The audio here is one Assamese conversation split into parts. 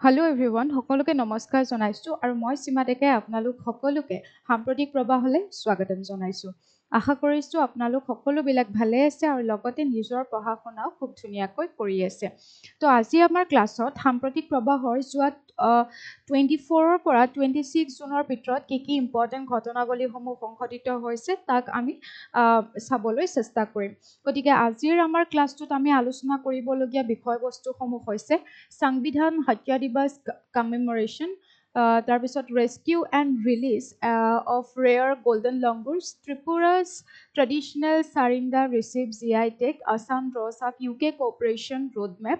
Hello everyone, সকলোকে নমস্কাৰ জনাইছো আৰু মই সীমা ডেকাই আপোনালোক সকলোকে সাম্প্ৰতিক প্ৰবাহলৈ স্বাগতম জনাইছো। আশা কৰিছো আপোনালোক সকলোবিলাক ভালে আছে আৰু লগতে নিজৰ পঢ়া শুনাও খুব ধুনীয়াকৈ কৰি আছে। তো আজি আমাৰ ক্লাছত সাম্প্ৰতিক প্ৰবাহৰ যোৱা 24 পৰা 26 জুনৰ ভিতৰত কি ইম্পৰ্টেণ্ট ঘটনাৱলীসমূহ সংঘটিত হৈছে তাক আমি চাবলৈ চেষ্টা কৰিম। গতিকে আজিৰ আমাৰ ক্লাছটোত আমি আলোচনা কৰিবলগীয়া বিষয়বস্তুসমূহ হৈছে সংবিধান হত্যা দিৱস কমেমৰেশ্যন, তাৰপিছত rescue and release of rare golden langurs, Tripura's traditional Sarinda receive GI tag, Assam draws up UK cooperation roadmap,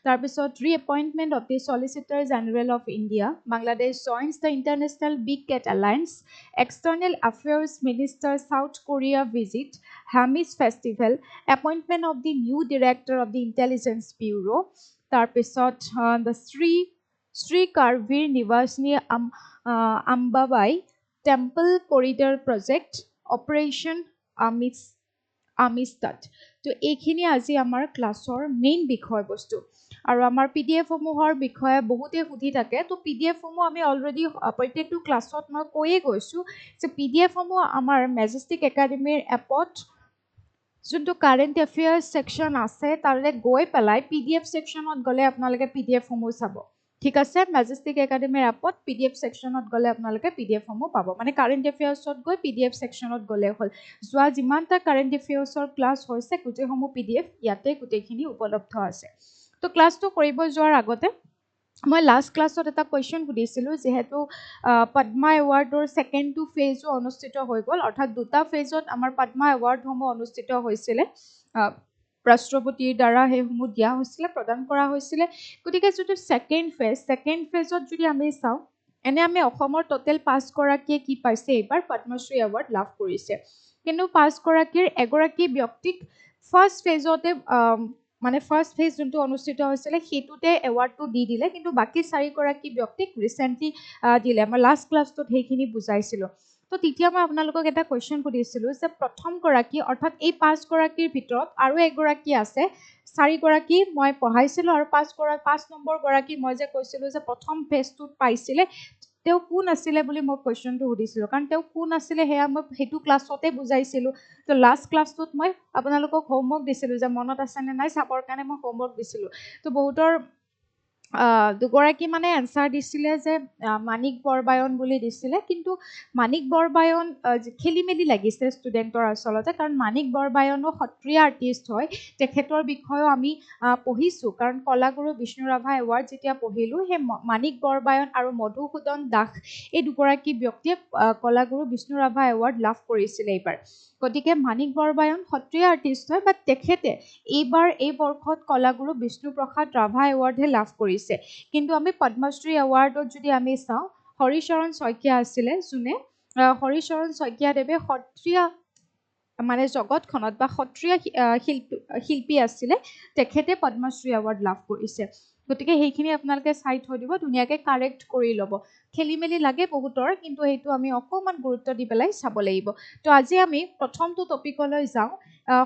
তাৰপিছত reappointment of the solicitor general of India, Bangladesh joins the international big cat alliance, external affairs minister South Korea visit, Hemis festival, appointment of the new director of the intelligence bureau, তাৰপিছত the Shri Karvir Nivasini Ambabai temple corridor project, operation আমিষ্টাত। তো এইখিনি আজি আমাৰ ক্লাছৰ মেইন বিষয়বস্তু। আৰু আমাৰ PDF-সমূহৰ বিষয়ে বহুতে সুধি থাকে। তো PDF-সমূহ আমি অলৰেডি প্ৰত্যেকটো ক্লাছত মই কৈয়ে গৈছোঁ যে PDF-সমূহ আমাৰ মেজেষ্টিক একাডেমীৰ এপত যোনটো কাৰেণ্ট এফেয়াৰ্ছ ছেকশ্যন আছে তাৰে গৈ পেলাই PDF ছেকশ্যনত গ'লে আপোনালোকে PDF-সমূহ চাব। ঠিক আছে, মেজেষ্টিক একাডেমীৰ এপত PDF ছেকশ্যনত গ'লে আপোনালোকে PDF-সমূহ পাব। মানে কাৰেণ্ট এফেয়াৰ্ছত গৈ PDF ছেকশ্যনত গ'লে হ'ল। যোৱা যিমানটা কাৰেণ্ট এফেয়াৰ্ছৰ ক্লাছ হৈছে গোটেইসমূহ PDF ইয়াতে গোটেইখিনি উপলব্ধ আছে। তো ক্লাছটো কৰিব যোৱাৰ আগতে মই লাষ্ট ক্লাছত এটা কুৱেশ্যন সুধিছিলোঁ, যিহেতু পদ্মা এৱাৰ্ডৰ ছেকেণ্ডটো ফেজো অনুষ্ঠিত হৈ গ'ল, অৰ্থাৎ দুটা ফেজত আমাৰ পদ্মা এৱাৰ্ডসমূহ অনুষ্ঠিত হৈছিলে, ৰাষ্ট্ৰপতিৰ দ্বাৰা সেইসমূহ দিয়া হৈছিলে, প্ৰদান কৰা হৈছিলে। গতিকে যদি ছেকেণ্ড ফেজত যদি আমি চাওঁ, এনে আমি অসমৰ টোটেল 5 গৰাকীয়ে কি পাইছে এইবাৰ পদ্মশ্ৰী এৱাৰ্ড লাভ কৰিছে। কিন্তু 5 গৰাকীৰ এগৰাকী ব্যক্তিক ফাৰ্ষ্ট ফেজতে মানে ফাৰ্ষ্ট ফেজ যোনটো অনুষ্ঠিত হৈছিলে সেইটোতে এৱাৰ্ডটো দি দিলে, কিন্তু বাকী 4 গৰাকী ব্যক্তিক ৰিচেণ্টলি দিলে। মই লাষ্ট ক্লাছটোত সেইখিনি বুজাইছিলোঁ। তো তেতিয়া মই আপোনালোকক এটা কুৱেশ্যন সুধিছিলোঁ যে প্ৰথম গৰাকী, অৰ্থাৎ এই 5 গৰাকীৰ ভিতৰত আৰু এগৰাকী আছে, 4 গৰাকী মই পঢ়াইছিলোঁ আৰু 5 নম্বৰ গৰাকী মই যে কৈছিলোঁ যে প্ৰথম ফেজটোত পাইছিলে, তেওঁ কোন আছিলে বুলি মই কুৱেশ্যনটো সুধিছিলোঁ। কাৰণ তেওঁ কোন আছিলে সেয়া মই সেইটো ক্লাছতে বুজাইছিলোঁ। তো লাষ্ট ক্লাছটোত মই আপোনালোকক হোমৱৰ্ক দিছিলোঁ, যে মনত আছেনে নাই চাবৰ কাৰণে মই হোমৱৰ্ক দিছিলোঁ। তো বহুতৰ দুগৰাকী মানে এনচাৰ দিছিলে যে মাণিক বৰবায়ন বুলি দিছিলে, কিন্তু মাণিক বৰবায়ন খেলি মেলি লাগিছে ষ্টুডেণ্টৰ আচলতে, কাৰণ মাণিক বৰবায়নো সত্ৰীয়া আৰ্টিষ্ট হয়। তেখেতৰ বিষয়েও আমি পঢ়িছোঁ, কাৰণ কলাগুৰু বিষ্ণু ৰাভা এৱাৰ্ড যেতিয়া পঢ়িলোঁ, সেই মাণিক বৰবায়ন আৰু মধুসূদন দাস এই দুগৰাকী ব্যক্তিয়ে কলাগুৰু বিষ্ণু ৰাভা এৱাৰ্ড লাভ কৰিছিলে এইবাৰ। গতিকে মাণিক বৰবায়ন সত্ৰীয়া আৰ্টিষ্ট হয়, বাট তেখেতে এইবাৰ এই বৰ্ষত কলাগুৰু বিষ্ণুপ্ৰসাদ ৰাভা এৱাৰ্ডহে লাভ কৰিছে। কিন্তু আমি পদ্মশ্ৰী এৱাৰ্ডত যদি আমি চাওঁ, হৰিচৰণ শইকীয়া আছিলে, যোনে হৰিচৰণ শইকীয়াদেৱে সত্ৰীয়া মানে জগতখনত বা সত্ৰীয়া শিল্পী আছিলে, তেখেতে পদ্মশ্ৰী এৱাৰ্ড লাভ কৰিছে। গতিকে সেইখিনি আপোনালোকে চাই থৈ দিব, ধুনীয়াকৈ কাৰেক্ট কৰি ল'ব। খেলি মেলি লাগে বহুতৰ, কিন্তু সেইটো আমি অকণমান গুৰুত্ব দি পেলাই চাব লাগিব। তো আজি আমি প্ৰথমটো টপিকলৈ যাওঁ,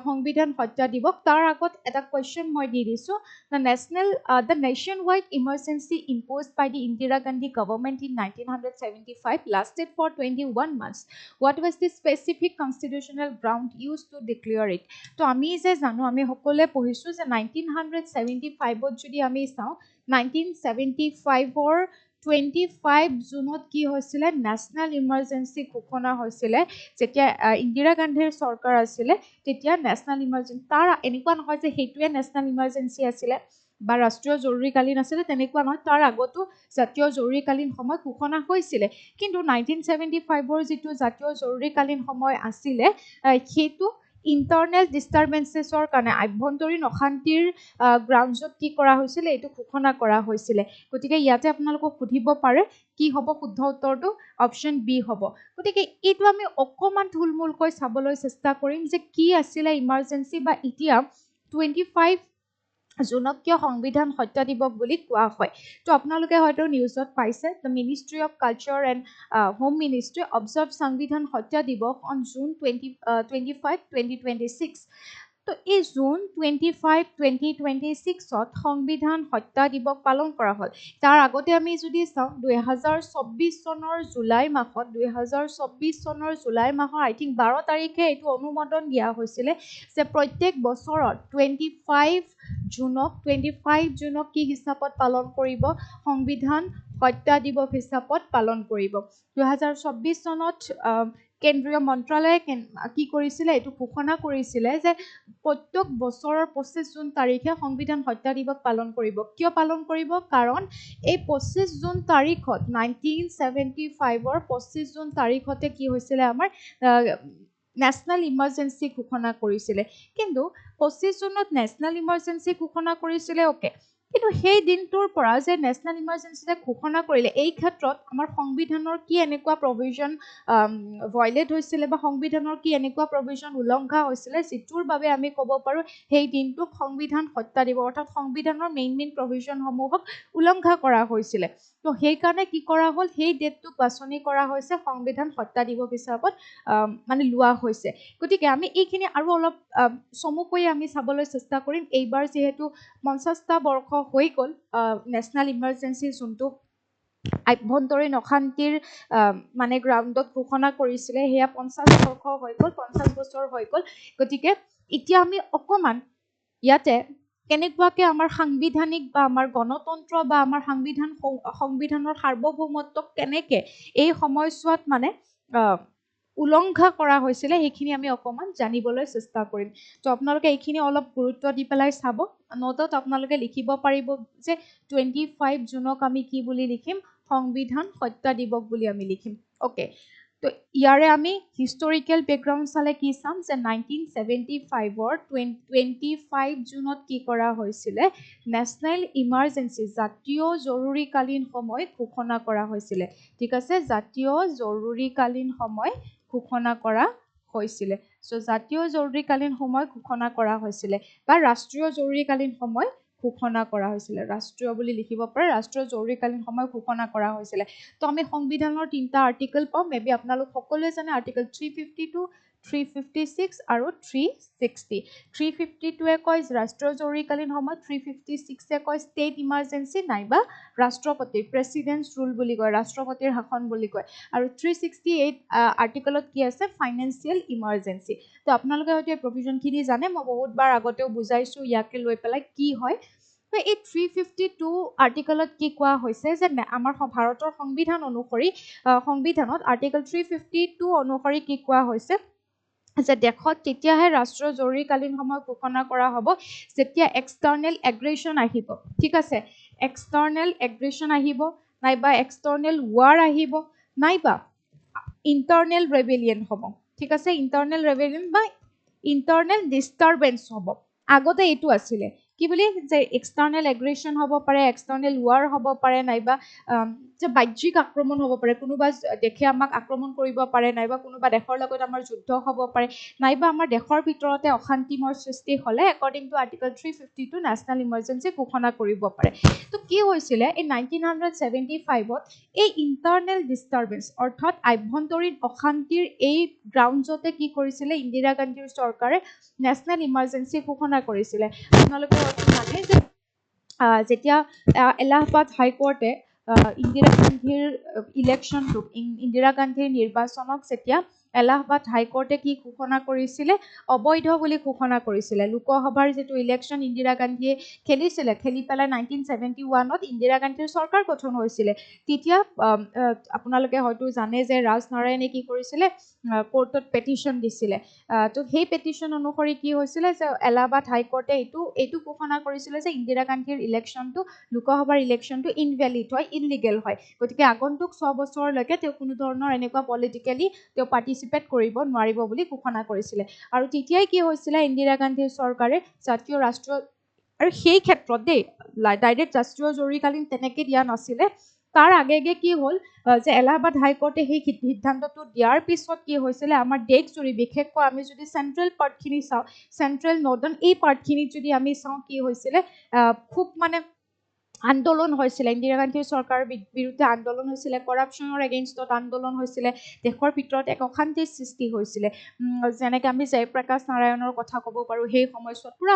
সংবিধান হত্যা দিৱস। তাৰ আগত এটা কুৱেশ্যন মই দি দিছোঁ, the nationwide emergency imposed by the Indira Gandhi government in 1975 lasted for 21 months. What was the specific constitutional ground used to declare it? তো আমি যে জানো, আমি সকলোৱে পঢ়িছোঁ যে 1975ত যদি আমি চাওঁ, 1975ৰ 25 জুনত কি হৈছিলে, নেশ্যনেল ইমাৰ্জেঞ্চি ঘোষণা হৈছিলে। যেতিয়া ইন্দিৰা গান্ধীৰ চৰকাৰ আছিলে তেতিয়া নেশ্যনেল ইমাৰ্জেঞ্চি, তাৰ এনেকুৱা নহয় যে সেইটোৱে নেশ্যনেল ইমাৰ্জেঞ্চি আছিলে বা ৰাষ্ট্ৰীয় জৰুৰীকালীন আছিলে, তেনেকুৱা নহয়। তাৰ আগতো জাতীয় জৰুৰীকালীন সময় ঘোষণা হৈছিলে, কিন্তু 1975ৰ যিটো জাতীয় জৰুৰীকালীন সময় আছিলে সেইটো ইণ্টাৰনেল ডিষ্টাৰবেঞ্চেছৰ কাৰণে, আভ্যন্তৰীণ অশান্তিৰ গ্ৰাউণ্ডছত কি কৰা হৈছিলে, এইটো ঘোষণা কৰা হৈছিলে। গতিকে ইয়াতে আপোনালোকক সুধিব পাৰে কি হ'ব, শুদ্ধ উত্তৰটো অপশ্যন বি হ'ব। গতিকে এইটো আমি অকণমান থুলমূলকৈ চাবলৈ চেষ্টা কৰিম যে কি আছিলে ইমাৰ্জেঞ্চি, বা এতিয়া 25 জুনক কিয় সংবিধান হত্যা দিৱস বুলি কোৱা হয়। তো আপোনালোকে হয়তো নিউজত পাইছে, the ministry of culture and home ministry observe সংবিধান হত্যা দিৱস অন June 25, 2026 তো এই জুন 25, 2026ত সংবিধান হত্যা দিৱস পালন কৰা হ'ল। তাৰ আগতে আমি যদি চাওঁ 2024 চনৰ জুলাই মাহৰ আই থিংক 12 তাৰিখে এইটো অনুমোদন দিয়া হৈছিলে যে প্ৰত্যেক বছৰত 25 জুনক কি হিচাপত পালন কৰিব? সংবিধান হত্যা দিৱস হিচাপত পালন কৰিব। 2024 চনত কেন্দ্ৰীয় মন্ত্ৰালয়ে কি কৰিছিলে? এইটো ঘোষণা কৰিছিলে যে প্ৰত্যেক বছৰৰ 25 জুন তাৰিখে সংবিধান হত্যা দিৱস পালন কৰিব। কিয় পালন কৰিব? কাৰণ এই 25 জুন তাৰিখত 1975ৰ 25 জুন তাৰিখতে কি হৈছিলে? আমাৰ নেশ্যনেল ইমাৰ্জেঞ্চি ঘোষণা কৰিছিলে। কিন্তু 25 জুনত নেশ্যনেল ইমাৰ্জেঞ্চি ঘোষণা কৰিছিলে, অ'কে, কিন্তু সেই দিনটোৰ পৰা যে নেশ্যনেল ইমাৰ্জেঞ্চি যে ঘোষণা কৰিলে, এই ক্ষেত্ৰত আমাৰ সংবিধানৰ কি এনেকুৱা প্ৰভিজন ভায়লেট হৈছিলে বা সংবিধানৰ কি এনেকুৱা প্ৰভিজন উলংঘা হৈছিলে যিটোৰ বাবে আমি ক'ব পাৰোঁ সেই দিনটোক সংবিধান হত্যা দিৱস, অৰ্থাৎ সংবিধানৰ মেইন প্ৰভিজনসমূহক উলংঘা কৰা হৈছিলে। তো সেইকাৰণে কি কৰা হ'ল? সেই ডেটটোক বাছনি কৰা হৈছে সংবিধান হত্যা দিৱস হিচাপত মানে লোৱা হৈছে। গতিকে আমি এইখিনি আৰু অলপ চমুকৈ আমি চাবলৈ চেষ্টা কৰিম। এইবাৰ যিহেতু 50টা বৰ্ষ হৈ গ'ল নেশ্যনেল ইমাৰ্জেঞ্চি যোনটো আভ্যন্তৰীণ অশান্তিৰ মানে গ্ৰাউণ্ডত ঘোষণা কৰিছিলে, সেয়া 50 বৰ্ষ হৈ গ'ল, 50 বছৰ হৈ গ'ল। গতিকে এতিয়া আমি অকণমান ইয়াতে কেনেকুৱাকৈ আমাৰ সাংবিধানিক বা আমাৰ গণতন্ত্ৰ বা আমাৰ সংবিধানৰ সাৰ্বভৌমত্বক কেনেকৈ এই সময়ছোৱাত মানে উলংঘা কৰা হৈছিলে সেইখিনি আমি অকণমান জানিবলৈ চেষ্টা কৰিম। তো আপোনালোকে এইখিনি অলপ গুৰুত্ব দি পেলাই চাব। নোটত আপোনালোকে লিখিব পাৰিব যে 25 জুনক আমি কি বুলি লিখিম? সংবিধান হত্যা দিৱস বুলি আমি লিখিম। অ'কে, তো ইয়াৰে আমি হিষ্টৰিকেল বেকগ্ৰাউণ্ড চালে কি চাম যে 1975ৰ 25 জুনত কি কৰা হৈছিলে? নেশ্যনেল ইমাৰ্জেঞ্চি, জাতীয় জৰুৰীকালীন সময় ঘোষণা কৰা হৈছিলে। ঠিক আছে, জাতীয় জৰুৰীকালীন সময় ঘোষণা কৰা হৈছিলে। চ' জাতীয় জৰুৰীকালীন সময় ঘোষণা কৰা হৈছিলে বা ৰাষ্ট্ৰীয় জৰুৰীকালীন সময় ঘোষণা কৰা হৈছিলে। ৰাষ্ট্ৰীয় বুলি লিখিব পাৰে, ৰাষ্ট্ৰীয় জৰুৰীকালীন সময় ঘোষণা কৰা হৈছিলে। তো আমি সংবিধানৰ 3টা আৰ্টিকল পাওঁ। মেবি আপোনালোক সকলোৱে জানে আৰ্টিকল 352, 356 আৰু 360। 352ৱে কয় ৰাষ্ট্ৰীয় জৰুৰীকালীন সময়, 356এ কয় ষ্টেট ইমাৰ্জেঞ্চি নাইবা ৰাষ্ট্ৰপতিৰ প্ৰেচিডেণ্টছ ৰুল বুলি কয়, ৰাষ্ট্ৰপতিৰ শাসন বুলি কয়। আৰু 368 আৰ্টিকলত কি আছে? Financial emergency. তো আপোনালোকে হয়তো এই প্ৰভিজনখিনি জানে, মই বহুতবাৰ আগতেও বুজাইছোঁ ইয়াকে লৈ পেলাই কি হয়। তো এই 352 আৰ্টিকলত কি কোৱা হৈছে যে আমাৰ ভাৰতৰ সংবিধান অনুসৰি সংবিধানত আৰ্টিকল 352 অনুসৰি কি কোৱা হৈছে যে দেশত তেতিয়াহে ৰাষ্ট্ৰীয় জৰুৰীকালীন সময় ঘোষণা কৰা হ'ব যেতিয়া এক্সটাৰ্নেল এগ্ৰেশ্যন আহিব। ঠিক আছে, এক্সটাৰ্নেল এগ্ৰেশ্যন আহিব, নাইবা এক্সটাৰ্নেল ৱাৰ আহিব, নাইবা ইণ্টাৰনেল ৰেবেলিয়ন হ'ব। ঠিক আছে, ইণ্টাৰনেল ৰেবেলিয়ন বা ইণ্টাৰনেল ডিষ্টাৰবেঞ্চ হ'ব। আগতে এইটো আছিলে কি বুলি যে এক্সটাৰ্নেল এগ্ৰেশ্যন হ'ব পাৰে, এক্সটাৰ্নেল ৱাৰ হ'ব পাৰে, নাইবা যে বাহ্যিক আক্ৰমণ হ'ব পাৰে, কোনোবা দেশে আমাক আক্ৰমণ কৰিব পাৰে, নাইবা কোনোবা দেশৰ লগত আমাৰ যুদ্ধ হ'ব পাৰে, নাইবা আমাৰ দেশৰ ভিতৰতে অশান্তিময় সৃষ্টি হ'লে according to article 352 national emergency ঘোষণা কৰিব পাৰে। তো কি হৈছিলে এই 1975ত এই ইণ্টাৰনেল ডিষ্টাৰবেঞ্চ অৰ্থাৎ আভ্যন্তৰীণ অশান্তিৰ এই গ্ৰাউণ্ডতে কি কৰিছিলে? ইন্দিৰা গান্ধীৰ চৰকাৰে নেশ্যনেল ইমাৰ্জেঞ্চি ঘোষণা কৰিছিলে। আপোনালোকে হয়তো জানে যে যেতিয়া এলাহাবাদ হাইকোৰ্টে ইন্দিৰা গান্ধীৰ নিৰ্বাচনক যেতিয়া এলাহাবাদ হাইকোৰ্টে কি ঘোষণা কৰিছিলে? অবৈধ বুলি ঘোষণা কৰিছিলে। লোকসভাৰ যিটো ইলেকশ্যন ইন্দিৰা গান্ধীয়ে খেলিছিলে, খেলি পেলাই 1971ত ইন্দিৰা গান্ধীৰ চৰকাৰ গঠন হৈছিলে। তেতিয়া আপোনালোকে হয়তো জানে যে ৰাজনাৰায়ণে কি কৰিছিলে? কোৰ্টত পেটিশ্যন দিছিলে। তো সেই পেটিশ্যন অনুসৰি কি হৈছিলে যে এলাহাবাদ হাইকোৰ্টে এইটো ঘোষণা কৰিছিলে যে ইন্দিৰা গান্ধীৰ ইলেকশ্যনটো, লোকসভাৰ ইলেকশ্যনটো ইনভেলিড হয়, ইনলিগেল হয়। গতিকে আগন্তুক 6 বছৰলৈকে তেওঁ কোনো ধৰণৰ এনেকুৱা পলিটিকেলি তেওঁ পাৰ্টিচিপেট কৰিব নোৱাৰিব বুলি ঘোষণা কৰিছিলে। আৰু তেতিয়াই কি হৈছিলে? ইন্দিৰা গান্ধীৰ চৰকাৰে জাতীয় ৰাষ্ট্ৰীয়, আৰু সেই ক্ষেত্ৰত দেই ডাইৰেক্ট ৰাষ্ট্ৰীয় জৰুৰীকালীন তেনেকৈ দিয়া নাছিলে। তাৰ আগে কি হ'ল যে এলাহাবাদ হাইকোৰ্টে সেই সিদ্ধান্তটো দিয়াৰ পিছত কি হৈছিলে? আমাৰ দেশজুৰি, বিশেষকৈ আমি যদি চেণ্ট্ৰেল পাৰ্টখিনি চাওঁ, চেণ্ট্ৰেল নৰ্দাৰ্ণ এই পাৰ্টখিনিত যদি আমি চাওঁ কি হৈছিলে? খুব মানে আন্দোলন হৈছিলে ইন্দিৰা গান্ধীৰ চৰকাৰৰ বিৰুদ্ধে আন্দোলন হৈছিলে কৰাপশ্যনৰ এগেইনষ্টত আন্দোলন হৈছিলে দেশৰ ভিতৰত এক অশান্তিৰ সৃষ্টি হৈছিলে যেনেকৈ আমি জয়প্ৰকাশ নাৰায়ণৰ কথা ক'ব পাৰোঁ সেই সময়ছোৱাত পুৰা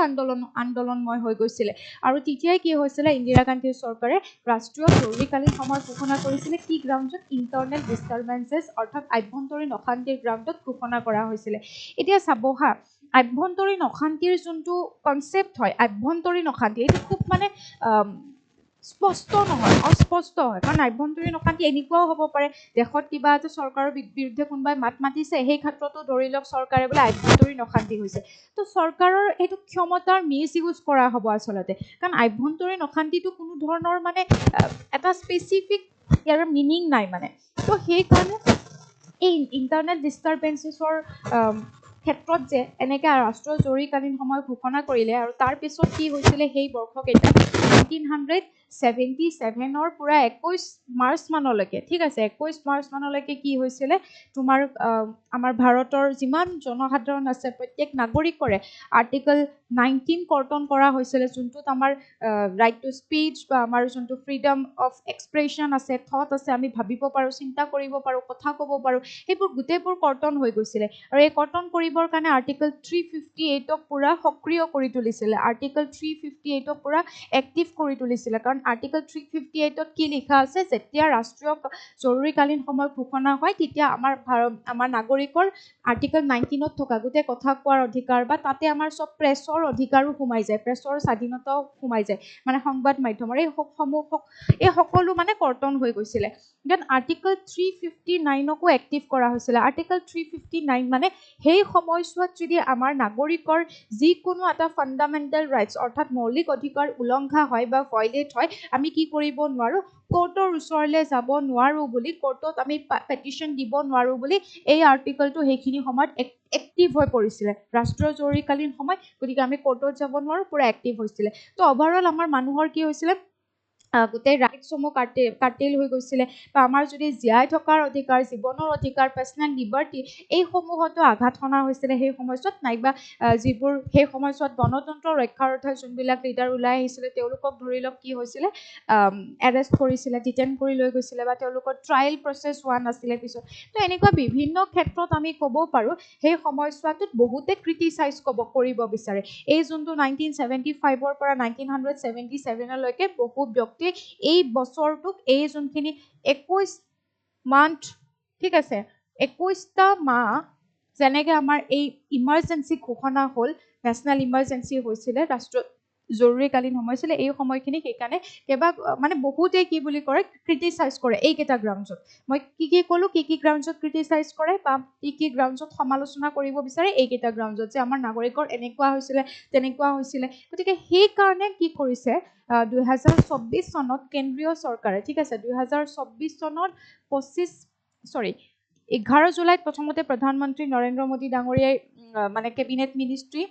আন্দোলনময় হৈ গৈছিলে আৰু তেতিয়াই কি হৈছিলে ইন্দিৰা গান্ধীৰ চৰকাৰে ৰাষ্ট্ৰীয় জৰুৰীকালীন সময় ঘোষণা কৰিছিলে কি গ্ৰাউণ্ডত ইণ্টাৰনেল ডিষ্টাৰবেঞ্চেছ অৰ্থাৎ আভ্যন্তৰীণ অশান্তিৰ গ্ৰাউণ্ডত ঘোষণা কৰা হৈছিলে এতিয়া চাব হা আভ্যন্তৰীণ অশান্তিৰ যোনটো কনচেপ্ট হয় আভ্যন্তৰীণ অশান্তি এইটো খুব মানে স্পষ্ট নহয় অস্পষ্ট হয় কাৰণ আভ্যন্তৰীণ অশান্তি এনেকুৱাও হ'ব পাৰে দেশত কিবা এটা চৰকাৰৰ বিৰুদ্ধে কোনোবাই মাত মাতিছে সেই ক্ষেত্ৰতো ধৰি লওক চৰকাৰে বোলে আভ্যন্তৰীণ অশান্তি হৈছে তো চৰকাৰৰ এইটো ক্ষমতাৰ মিছ ইউজ কৰা হ'ব আচলতে কাৰণ আভ্যন্তৰীণ অশান্তিটো কোনো ধৰণৰ মানে এটা স্পেচিফিক ইয়াৰ মিনিং নাই মানে তো সেইকাৰণে এই ইণ্টাৰনেট ডিষ্টাৰবেঞ্চেছৰ ক্ষেত্ৰত যে এনেকৈ ৰাষ্ট্ৰীয় জৰুৰীকালীন সময় ঘোষণা কৰিলে আৰু তাৰপিছত কি হৈছিলে সেই বৰ্ষকেইটাত 1977ৰ পৰা 21 মাৰ্চ মানলৈকে ঠিক আছে 21 মাৰ্চ মানলৈকে কি হৈছিলে তোমাৰ আমাৰ ভাৰতৰ যিমান জনসাধাৰণ আছে প্ৰত্যেক নাগৰিকৰে আৰ্টিকল 19 কৰ্তন কৰা হৈছিলে যোনটোত আমাৰ ৰাইট টু স্পীচ বা আমাৰ যোনটো ফ্ৰীডম অফ এক্সপ্ৰেছন আছে থট আছে আমি ভাবিব পাৰোঁ চিন্তা কৰিব পাৰোঁ কথা ক'ব পাৰোঁ সেইবোৰ গোটেইবোৰ কৰ্তন হৈ গৈছিলে আৰু এই কৰ্তন কৰিবৰ কাৰণে আৰ্টিকল 358ক পুৰা সক্ৰিয় কৰি তুলিছিলে আৰ্টিকল 358ক পুৰা এক্টিভ কৰি তুলিছিলে কাৰণ আৰ্টিকল 358ত কি লিখা আছে যেতিয়া ৰাষ্ট্ৰীয় জৰুৰীকালীন সময় ঘোষণা হয় তেতিয়া আমাৰ নাগৰিকৰ আৰ্টিকল 19ত থকা গোটেই কথা কোৱাৰ অধিকাৰ বা তাতে আমাৰ চব প্ৰেছৰ অধিকাৰো সোমাই যায় প্ৰেছৰ স্বাধীনতাও সোমাই যায় মানে সংবাদ মাধ্যমৰ এই সকলো মানে কৰ্তন হৈ গৈছিলে দেন আৰ্টিকল 359কো এক্টিভ কৰা হৈছিলে আৰ্টিকল 359 মানে সেই সময়ছোৱাত যদি আমাৰ নাগৰিকৰ যিকোনো এটা ফাণ্ডামেণ্টেল ৰাইটছ অৰ্থাৎ মৌলিক অধিকাৰ উলংঘা হয় বা ভায়লেট হয় আমি কি কৰিব নোৱাৰোঁ কোৰ্টৰ ওচৰলৈ যাব নোৱাৰোঁ বুলি কোৰ্টত আমি পেটিশ্যন দিব নোৱাৰোঁ বুলি এই আৰ্টিকলটো সেইখিনি সময়ত এক্টিভ হৈ পৰিছিলে ৰাষ্ট্ৰীয় জৰুৰীকালীন সময় গতিকে আমি কোৰ্টত যাব নোৱাৰোঁ পুৰা এক্টিভ হৈছিলে তো অভাৰঅল আমাৰ মানুহৰ কি হৈছিলে গোটেই ৰাইটছসমূহ কাৰ্টেল হৈ গৈছিলে বা আমাৰ যদি জীয়াই থকাৰ অধিকাৰ জীৱনৰ অধিকাৰ পাৰ্চনেল লিবাৰ্টি এইসমূহতো আঘাত সনা হৈছিলে সেই সময়ছোৱাত নাইবা যিবোৰ সেই সময়ছোৱাত গণতন্ত্ৰ ৰক্ষাৰ অৰ্থে যোনবিলাক লিডাৰ ওলাই আহিছিলে তেওঁলোকক ধৰি লওক কি হৈছিলে এৰেষ্ট কৰিছিলে ডিটেইন কৰি লৈ গৈছিলে বা তেওঁলোকৰ ট্ৰায়েল প্ৰচেছ হোৱা নাছিলে পিছত তো এনেকুৱা বিভিন্ন ক্ষেত্ৰত আমি ক'ব পাৰোঁ সেই সময়ছোৱাটোত বহুতে ক্ৰিটিচাইজ কৰিব বিচাৰে এই যোনটো 1975ৰ পৰা 1977লৈকে বহু ব্যক্তি এই বছৰটোক এই যোনখিনি 21 মান্থ ঠিক আছে 21টা মাহ যেনেকৈ আমাৰ এই ইমাৰ্জেঞ্চি ঘোষণা হ'ল নেশ্যনেল ইমাৰ্জেঞ্চি হৈছিলে ৰাষ্ট্ৰীয় জৰুৰীকালীন সময় আছিলে এই সময়খিনি সেইকাৰণে মানে বহুতেই কি বুলি কৰে ক্ৰিটিচাইজ কৰে এইকেইটা গ্ৰাউণ্ডছত মই কি ক'লোঁ কি গ্ৰাউণ্ডছত ক্ৰিটিচাইজ কৰে বা কি গ্ৰাউণ্ডছত সমালোচনা কৰিব বিচাৰে এইকেইটা গ্ৰাউণ্ডছত যে আমাৰ নাগৰিকৰ এনেকুৱা হৈছিলে তেনেকুৱা হৈছিলে গতিকে সেইকাৰণে কি কৰিছে 2024 চনত কেন্দ্ৰীয় চৰকাৰে ঠিক আছে 2024 চনত 11 জুলাইত প্ৰথমতে প্ৰধানমন্ত্ৰী নৰেন্দ্ৰ মোদী ডাঙৰীয়াই মানে কেবিনেট মিনিষ্ট্ৰী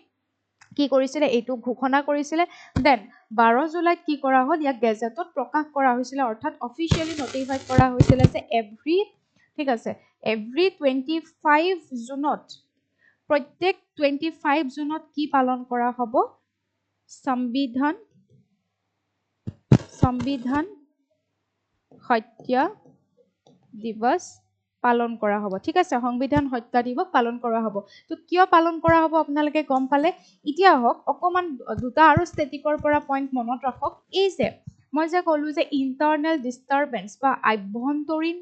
কি কৰিছিলে এইটো ঘোষণা কৰিছিলে দেন 12 জুলাইত কি কৰা হ'ল ইয়াক গেজেটত প্ৰকাশ কৰা হৈছিলে অৰ্থাৎ অফিচিয়েলি নটিফাইড কৰা হৈছিলে যে এভৰি 25 জুনত প্ৰত্যেক 25 জুনত কি পালন কৰা হ'ব সংবিধান হত্যা দিৱস পালন কৰা হ'ব ঠিক আছে সংবিধান হত্যা দিৱস পালন কৰা হ'ব তো কিয় পালন কৰা হ'ব আপোনালোকে গম পালে এতিয়া হওক অকণমান দুটা আৰু ষ্টেটিকৰ পৰা পইণ্ট মনত ৰাখক এই যে মই যে ক'লোঁ যে ইণ্টাৰনেল ডিষ্টাৰবেঞ্চ বা আভ্যন্তৰীণ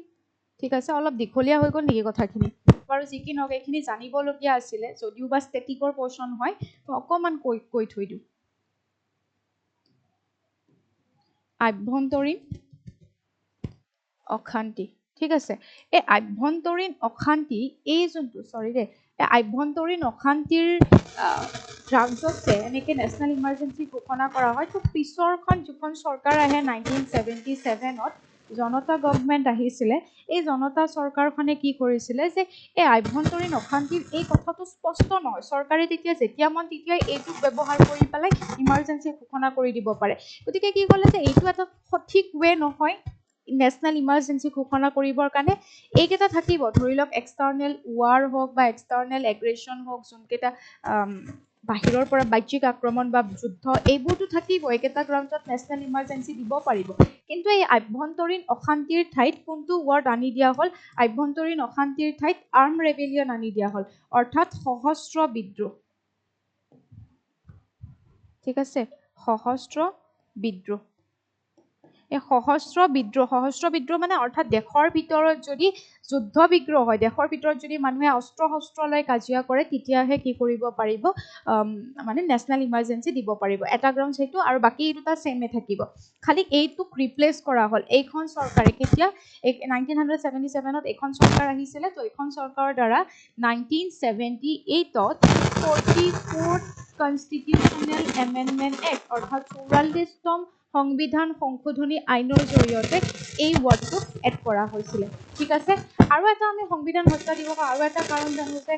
ঠিক আছে অলপ দীঘলীয়া হৈ গ'ল নেকি কথাখিনি বাৰু যি কি নহওক এইখিনি জানিবলগীয়া আছিলে যদিও বা ষ্টেটিকৰ পৰ্চন হয় তো অকণমান কৈ থৈ দিওঁ আভ্যন্তৰীণ অশান্তি ঠিক আছে এই আভ্যন্তৰীণ অশান্তি এই যোনটো আভ্যন্তৰীণ অশান্তিৰ গ্ৰাউণ্ডতে এনেকৈ নেশ্যনেল ইমাৰ্জেঞ্চি ঘোষণা কৰা হয় তো পিছৰখন যিখন চৰকাৰ আহে 1977ত জনতা গভৰ্ণমেণ্ট আহিছিলে এই জনতা চৰকাৰখনে কি কৰিছিলে যে এই আভ্যন্তৰীণ অশান্তিৰ এই কথাটো স্পষ্ট নহয় চৰকাৰে যেতিয়া মন তেতিয়াই এইটোক ব্যৱহাৰ কৰি পেলাই ইমাৰ্জেঞ্চি ঘোষণা কৰি দিব পাৰে গতিকে কি ক'লে যে এইটো এটা সঠিক ৱে নহয় নেশ্যনেল ইমাৰ্জেঞ্চি ঘোষণা কৰিবৰ কাৰণে এইকেইটা থাকিব ধৰি লওক এক্সটাৰ্নেল ৱাৰ হওক বা এক্সটাৰ্নেল এগ্ৰেশ্যন হওক যোনকেইটা বাহিৰৰ পৰা বাহ্যিক আক্ৰমণ বা যুদ্ধ এইবোৰতো থাকিব, একেটা গ্ৰাউণ্ডত নেশ্যনেল ইমাৰ্জেঞ্চি দিব পাৰিব। কিন্তু এই আভ্যন্তৰীণ অশান্তিৰ ঠাইত কোনটো ৱৰ্ড আনি দিয়া হ'ল? আভ্যন্তৰীণ অশান্তিৰ ঠাইত আৰ্ম ৰেবেলিয়ন আনি দিয়া হ'ল, অৰ্থাৎ সশস্ত্ৰ বিদ্ৰোহ। ঠিক আছে, সশস্ত্ৰ বিদ্ৰোহ। এই সশস্ত্ৰ বিদ্ৰোহ মানে অৰ্থাৎ দেশৰ ভিতৰত যদি যুদ্ধ বিগ্ৰহ হয়, দেশৰ ভিতৰত যদি মানুহে অস্ত্ৰ শস্ত্ৰ লৈ কাজিয়া কৰে, তেতিয়াহে কি কৰিব পাৰিব, মানে নেশ্যনেল ইমাৰ্জেঞ্চি দিব পাৰিব। এটা গ্ৰাউণ্ড সেইটো, আৰু বাকী দুটা ছেমে থাকিব। খালি এইটোক ৰিপ্লেচ কৰা হ'ল এইখন চৰকাৰে। কেতিয়া? 1977ত এইখন চৰকাৰ আহিছিলে। তো এইখন চৰকাৰৰ দ্বাৰা 1978ত 44th কনষ্টিটিউচনেল এমেণ্ডমেণ্ট এক্ট অৰ্থাৎ 44তম সংবিধান সংশোধনী আইনৰ জৰিয়তে এই ৱৰ্ডটোক এড কৰা হৈছিলে। ঠিক আছে, আৰু এটা আমি সংবিধান হত্যা দিৱসৰ আৰু এটা কাৰণ জানো যে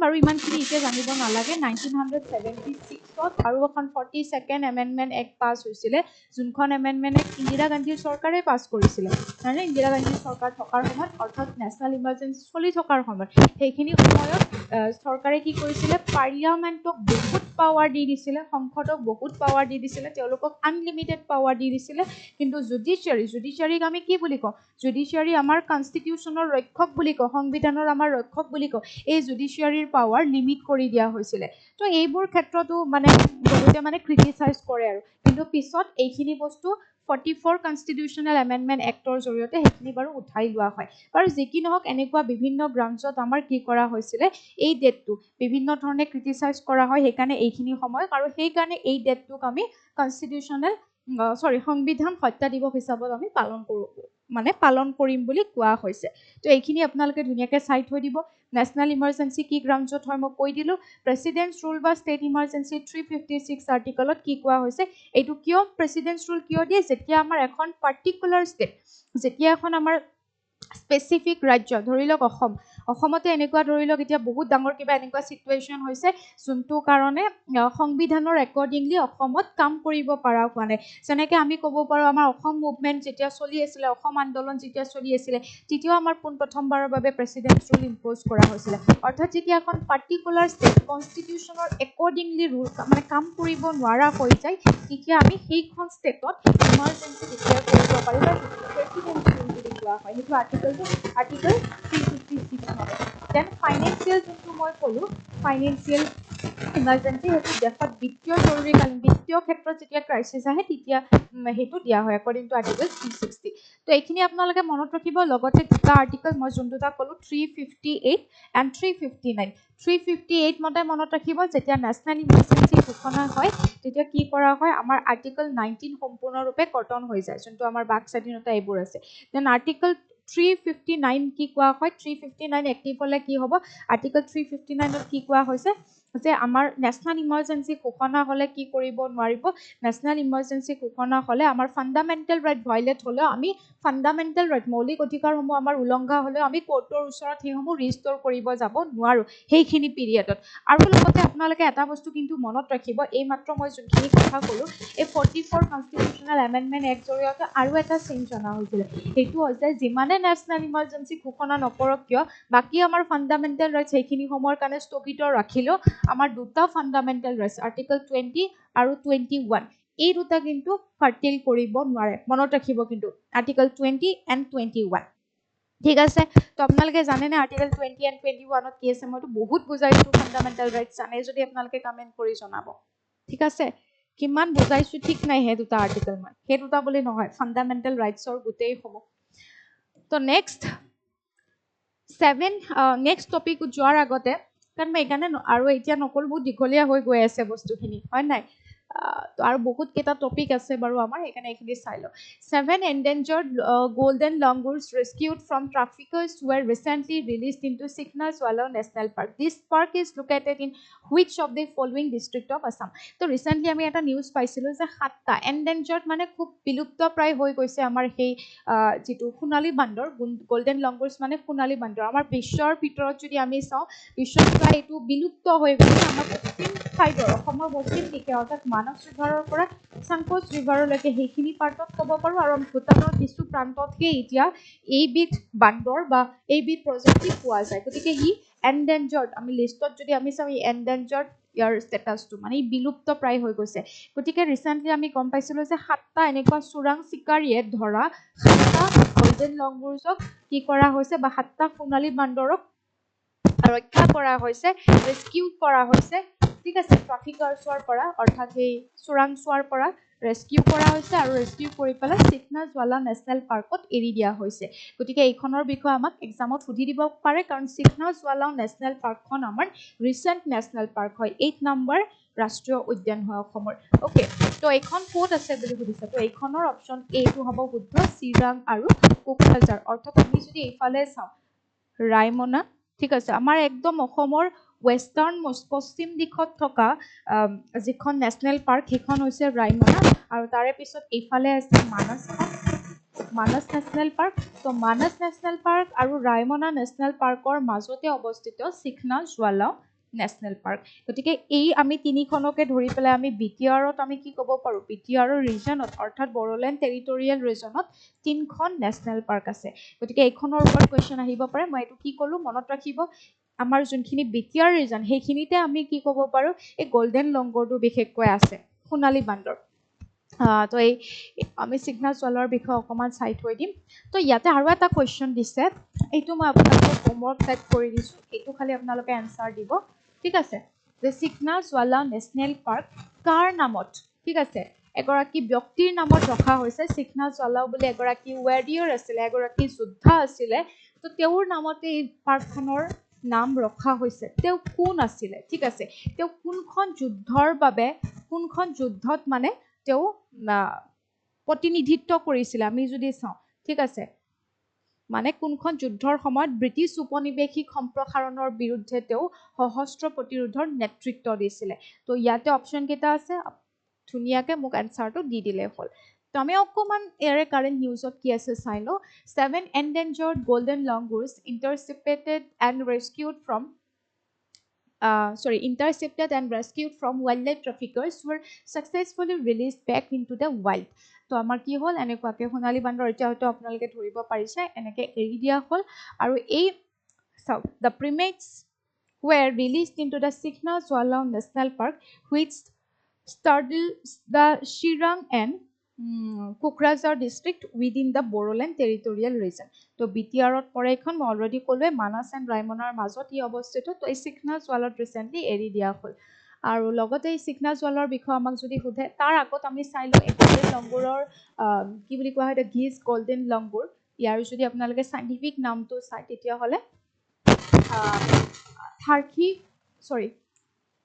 বাৰু ইমানখিনি এতিয়া জানিব নালাগে। 1976ত আৰু এখন 42nd এমেণ্ডমেণ্ট এক্ট পাছ হৈছিলে, যোনখন এমেণ্ডমেণ্ট এক্ট ইন্দিৰা গান্ধীৰ চৰকাৰে পাছ কৰিছিলে। মানে ইন্দিৰা গান্ধীৰ চৰকাৰ থকাৰ সময়ত, অৰ্থাৎ নেশ্যনেল ইমাৰ্জেঞ্চি চলি থকাৰ সময়ত, সেইখিনি সময়ত চৰকাৰে কি কৰিছিলে, পাৰ্লিয়ামেণ্টক বহুত পাৱাৰ দি দিছিলে, সংসদক বহুত পাৱাৰ দি দিছিলে, তেওঁলোকক আনলিমিটেড পাৱাৰ দি দিছিলে। কিন্তু জুডিচিয়াৰীক আমি কি বুলি কওঁ? জুডিচিয়াৰী আমাৰ কনষ্টিটিউচনৰ ৰক্ষক বুলি কওঁ, সংবিধানৰ আমাৰ ৰক্ষক বুলি কওঁ। এই জুডিচিয়াৰীৰ পাৱাৰ লিমিট কৰি দিয়া হৈছিলে। তো এইবোৰ ক্ষেত্ৰতো মানে বহুতে মানে ক্ৰিটিচাইজ কৰে আৰু, কিন্তু পিছত এইখিনি বস্তু 44 কনষ্টিটিউচনেল এমেণ্ডমেণ্ট এক্টৰ জৰিয়তে সেইখিনি বাৰু উঠাই লোৱা হয়। বাৰু যি কি নহওক, এনেকুৱা বিভিন্ন গ্ৰাউণ্ডছত আমাৰ কি কৰা হৈছিলে, এই ডেটটো বিভিন্ন ধৰণে ক্ৰিটিচাইজ কৰা হয়, সেইকাৰণে এইখিনি সময়ত, আৰু সেইকাৰণে এই ডেটটোক আমি সংবিধান হত্যা দিৱস হিচাপত আমি পালন কৰিম বুলি কোৱা হৈছে। তো এইখিনি আপোনালোকে ধুনীয়াকৈ চাই থৈ দিব। নেশ্যনেল ইমাৰ্জেঞ্চি কি গ্ৰাউণ্ডছত হয় মই কৈ দিলোঁ। প্ৰেচিডেণ্টছ ৰুল বা ষ্টেট ইমাৰ্জেঞ্চি 356 আৰ্টিকলত কি কোৱা হৈছে, এইটো কিয় প্ৰেচিডেণ্টছ ৰুল কিয় দিয়ে? যেতিয়া আমাৰ এখন পাৰ্টিকুলাৰ ষ্টেট, যেতিয়া এখন আমাৰ স্পেচিফিক ৰাজ্য, ধৰি লওক অসমতে এনেকুৱা ধৰি লওক এতিয়া বহুত ডাঙৰ কিবা এনেকুৱা চিটুৱেশ্যন হৈছে, যোনটো কাৰণে সংবিধানৰ একৰ্ডিংলি অসমত কাম কৰিব পৰা হোৱা নাই। যেনেকৈ আমি ক'ব পাৰোঁ, আমাৰ অসম মুভমেণ্ট যেতিয়া চলি আছিলে, অসম আন্দোলন যেতিয়া চলি আছিলে, তেতিয়াও আমাৰ পোনপ্ৰথমবাৰৰ বাবে প্ৰেচিডেণ্টছ ৰুল ইম্প'জ কৰা হৈছিলে। অৰ্থাৎ যেতিয়া এখন পাৰ্টিকুলাৰ ষ্টেট কনষ্টিটিউচনৰ একৰ্ডিংলি ৰুল মানে কাম কৰিব নোৱাৰা হৈ যায়, তেতিয়া আমি সেইখন ষ্টেটত ইমাৰ্জেঞ্চি ডিক্লেয়াৰ কৰিব পাৰোঁ, বা প্ৰেচিডেণ্টছ ৰুল বুলি কোৱা হয়। সেইটো আৰ্টিকল 356 হয়। দেন ফাইনেন্সিয়েল, যোনটো মই ক'লোঁ ফাইনেন্সিয়েল ইমাৰ্জেঞ্চি, সেইটো দেশত বিত্তীয় জৰুৰীকালীন, বিত্তীয় ক্ষেত্ৰত যেতিয়া ক্ৰাইচিছ আহে, তেতিয়া সেইটো দিয়া হয় একৰ্ডিং টু আৰ্টিকল 360। তো এইখিনি আপোনালোকে মনত ৰাখিব। লগতে দুটা আৰ্টিকল মই যোন দুটা ক'লোঁ, 358 এণ্ড 359। 358 মতে মনত ৰাখিব, যেতিয়া নেশ্যনেল ইমাৰ্জেঞ্চি ঘোষণা হয়, তেতিয়া কি কৰা হয়, আমাৰ আৰ্টিকল 19 সম্পূৰ্ণৰূপে কৰ্তন হৈ যায়, যোনটো আমাৰ বাক স্বাধীনতা এইবোৰ আছে। দেন আৰ্টিকল 359 কি কোৱা হয়, 359 এক্টিভ হ'লে কি হ'ব, আৰ্টিকল 359ত কি কোৱা হৈছে যে আমাৰ নেশ্যনেল ইমাৰ্জেঞ্চি ঘোষণা হ'লে কি কৰিব নোৱাৰিব, নেশ্যনেল ইমাৰ্জেঞ্চি ঘোষণা হ'লে আমাৰ ফাণ্ডামেণ্টেল ৰাইট ভাইলেট হ'লেও আমি ফাণ্ডামেণ্টেল ৰাইট, মৌলিক অধিকাৰসমূহ আমাৰ উলংঘা হ'লেও আমি কোৰ্টৰ ওচৰত সেইসমূহ ৰিষ্ট'ৰ কৰিব যাব নোৱাৰোঁ সেইখিনি পিৰিয়ডত। আৰু লগতে আপোনালোকে এটা বস্তু কিন্তু মনত ৰাখিব, এইমাত্ৰ মই যোনখিনি কথা ক'লোঁ, এই 44 কনষ্টিটিউচনেল এমেণ্ডমেণ্ট এক্ট জৰিয়তে আৰু এটা চেঞ্জ অনা হৈছিলে। সেইটো হৈছে, যিমানে নেশ্যনেল ইমাৰ্জেঞ্চি ঘোষণা নকৰক কিয়, বাকী আমাৰ ফাণ্ডামেণ্টেল ৰাইটছ সেইখিনি সময়ৰ কাৰণে স্থগিত ৰাখিলেও আমাৰ দুটা ফাণ্ডামেণ্টেল ৰাইটছ, আৰ্টিকল 20 আৰু 21, এই দুটা কিন্তু কাৰ্টেইল কৰিব নোৱাৰে। মনত ৰাখিব কিন্তু, আৰ্টিকল 20 এণ্ড 21। ঠিক আছে, তো আপোনালোকে জানেনে আৰ্টিকল 20 এণ্ড 21ত কি আছে? মইতো বহুত বুজাইছোঁ ফাণ্ডামেণ্টেল ৰাইটছ, জানে যদি আপোনালোকে কমেণ্ট কৰি জনাব। ঠিক আছে, কিমান বুজাইছোঁ ঠিক নাই সেই দুটা আৰ্টিকল, মই সেই দুটা বুলি নহয়, ফাণ্ডামেণ্টেল ৰাইটছৰ গোটেইসমূহ। তো নেক্সট টপিক যোৱাৰ আগতে, কাৰণ মই এইকাৰণে আৰু এতিয়া নকৰোঁ, বহুত দীঘলীয়া হৈ গৈ আছে বস্তুখিনি, হয় নাই? তো আৰু বহুত কেইটা টপিক আছে বাৰু আমাৰ, সেইকাৰণে এইখিনি চাই লওঁ। 7 endangered golden langurs rescued from traffickers were recently released into Sikna Swallow National Park. This park is located in which of the following district of Assam? তো ৰিচেণ্টলি আমি এটা নিউজ পাইছিলোঁ যে 7টা এনডেঞ্জাৰ্ড, মানে খুব বিলুপ্ত প্ৰায় হৈ গৈছে আমাৰ সেই যিটো সোণালী বান্দৰ, গল্ডেন লংগুৰ্ছ মানে সোণালী বান্দৰ, আমাৰ বিশ্বৰ ভিতৰত যদি আমি চাওঁ, বিশ্বত প্ৰায় এইটো বিলুপ্ত হৈ গৈছে। আমাৰ পশ্চিম ছাইডৰ, অসমৰ পশ্চিম দিশে, অৰ্থাৎ মানস ৰিভাৰৰ পৰা চাংকোচ ৰিভাৰলৈকে সেইখিনি পাৰ্টত ক'ব পাৰোঁ, আৰু ভূটানৰ কিছু প্ৰান্ততহে এতিয়া এইবিধ বান্দৰ বা এইবিধ প্ৰজাতি পোৱা যায়। গতিকে ই এনডেঞ্জাৰ্ড, আমি লিষ্টত যদি আমি চাওঁ, ই এনডেঞ্জাৰ্ড ইয়াৰ ষ্টেটাছটো মানে বিলুপ্ত প্ৰায় হৈ গৈছে গতিকে ৰিসেন্টলি আমি গম পাইছিলো যে 7টা এনেকুৱা চোৰাং চিকাৰীয়ে ধৰা 7টা গোল্ডেন লংগুৰছক কি কৰা হৈছে বা 7টা সোণালী বান্দৰক ৰক্ষা কৰা হৈছে ৰেস্কিউ কৰা হৈছে ঠিক আছে ট্ৰাফিকাৰ্ছৰ পৰা অৰ্থাৎ এই চোৰাংচোৱাৰ পৰা ৰেস্কিউ কৰা হৈছে আৰু ৰেস্কিউ কৰি পেলাই চিকনাজৱালা নেশ্যনেল পাৰ্কত এৰি দিয়া হৈছে গতিকে এইখনৰ বিষয়ে আমাক এক্সামত সুধি দিব পাৰে কাৰণ চিকনাজৱালা নেশ্যনেল পাৰ্কখন আমাৰ ৰিচেণ্ট নেশ্যনেল পাৰ্ক হয় 8 নম্বৰ ৰাষ্ট্ৰীয় উদ্যান হয় অসমৰ ওকে তো এইখন ক'ত আছে বুলি সুধিছে তো এইখনৰ অপশ্যন এটো হ'ব শুদ্ধ চিৰাং আৰু কোকৰাঝাৰ অৰ্থাৎ আমি যদি এইফালে চাওঁ ৰায়মনা ঠিক আছে আমাৰ একদম অসমৰ ৱেষ্টাৰ্ণ পশ্চিম দিশত থকা যিখন নেশ্যনেল পাৰ্ক সেইখন হৈছে ৰায়মনা আৰু তাৰে পিছত এইফালে আছে মানস নেশ্যনেল পাৰ্ক তো মানস নেশ্যনেল পাৰ্ক আৰু ৰায়মনা নেশ্যনেল পাৰ্কৰ মাজতে অৱস্থিত চিকনাজৱালা নেশ্যনেল পাৰ্ক গতিকে এই আমি তিনিখনকে ধৰি পেলাই আমি বিটিআৰত আমি কি ক'ব পাৰোঁ বিটিআৰৰ ৰিজনত অৰ্থাৎ বড়োলেণ্ড টেৰিটৰিয়েল ৰিজনত তিনিখন নেশ্যনেল পাৰ্ক আছে গতিকে এইখনৰ ওপৰত কুৱেশ্যন আহিব পাৰে মই এইটো কি ক'লো মনত ৰাখিব আমাৰ যোনখিনি বিটিআৰ ৰিজন সেইখিনিতে আমি কি ক'ব পাৰোঁ এই গোল্ডেন লংগৰটো বিশেষকৈ আছে সোণালী বান্দৰ তো এই আমি চিকনাজৱালাৰ বিষয়ে অকণমান চাই থৈ দিম তো ইয়াতে আৰু এটা কুৱেশ্যন দিছে এইটো মই আপোনালোকক হোমৱৰ্ক টাইপ কৰি দিছোঁ এইটো খালি আপোনালোকে এনচাৰ দিব ঠিক আছে যে চিকনাজৱালা নেশ্যনেল পাৰ্ক কাৰ নামত ঠিক আছে এগৰাকী ব্যক্তিৰ নামত ৰখা হৈছে চিকনাজৱালা বুলি এগৰাকী ৱেৰিয়ৰ আছিলে এগৰাকী যোদ্ধা আছিলে তো তেওঁৰ নামতে এই পাৰ্কখনৰ নাম ৰখা হৈছে তেওঁ কোন আছিলে ঠিক আছে তেওঁ কোনখন যুদ্ধৰ বাবে কোনখন যুদ্ধত মানে তেওঁ প্ৰতিনিধিত্ব কৰিছিলে আমি যদি চাওঁ ঠিক আছে মানে কোনখন যুদ্ধৰ সময়ত ব্ৰিটিছ উপনিৱেশিক সম্প্ৰসাৰণৰ বিৰুদ্ধে তেওঁ সশস্ত্ৰ প্ৰতিৰোধৰ নেতৃত্ব দিছিলে তো ইয়াতে অপশ্যন কেইটা আছে ধুনীয়াকে মোক এনচাৰটো দি দিলে হ'ল তো আমি অকণমান ইয়াৰে কাৰেণ্ট নিউজত কি আছে চাই লওঁ 7 endangered golden langurs intercepted and rescued from wildlife traffickers were successfully released back into the wild তো আমাৰ কি হ'ল এনেকুৱাকে সোণালী বান্দৰ এতিয়া হয়তো আপোনালোকে ধৰিব পাৰিছে এনেকে এৰি দিয়া হ'ল আৰু এই চাওক the primates were released into the Sikhna Jwhwlao national park which straddles the Chirang and Kokrajhar district within the Bodoland territorial region তো বিটিআৰত পৰে এখন মই অলৰেডি ক'লোৱে মানাস এণ্ড ৰায়মনাৰ মাজত ই অৱস্থিত তো এই চিকনাজৱালাত ৰিচেণ্টলি এৰি দিয়া হ'ল আৰু লগতে এই চিকনাজৱালাৰ বিষয়ে আমাক যদি সোধে তাৰ আগত আমি চাই লওঁ এই গোল্ডেন লংগুৰৰ কি বুলি কোৱা হয় গিজ গোল্ডেন লংগুৰ ইয়াৰ যদি আপোনালোকে চাইণ্টিফিক নামটো চায় তেতিয়াহ'লে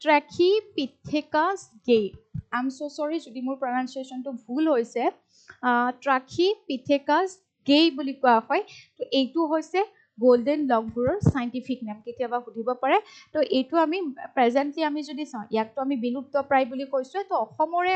ট্ৰেখিপিথেকাছ গেই আই এম ছ' চৰি যদি মোৰ প্ৰনাউন্সিয়েশ্যনটো ভুল হৈছে ট্ৰেখিপিথেকাছ গেই বুলি কোৱা হয় তো এইটো হৈছে গোল্ডেন লংগুৰৰ চাইণ্টিফিক নেম কেতিয়াবা সুধিব পাৰে তো এইটো আমি প্ৰেজেণ্টলি আমি যদি চাওঁ ইয়াকতো আমি বিলুপ্ত প্ৰায় বুলি কৈছোঁ তো অসমৰে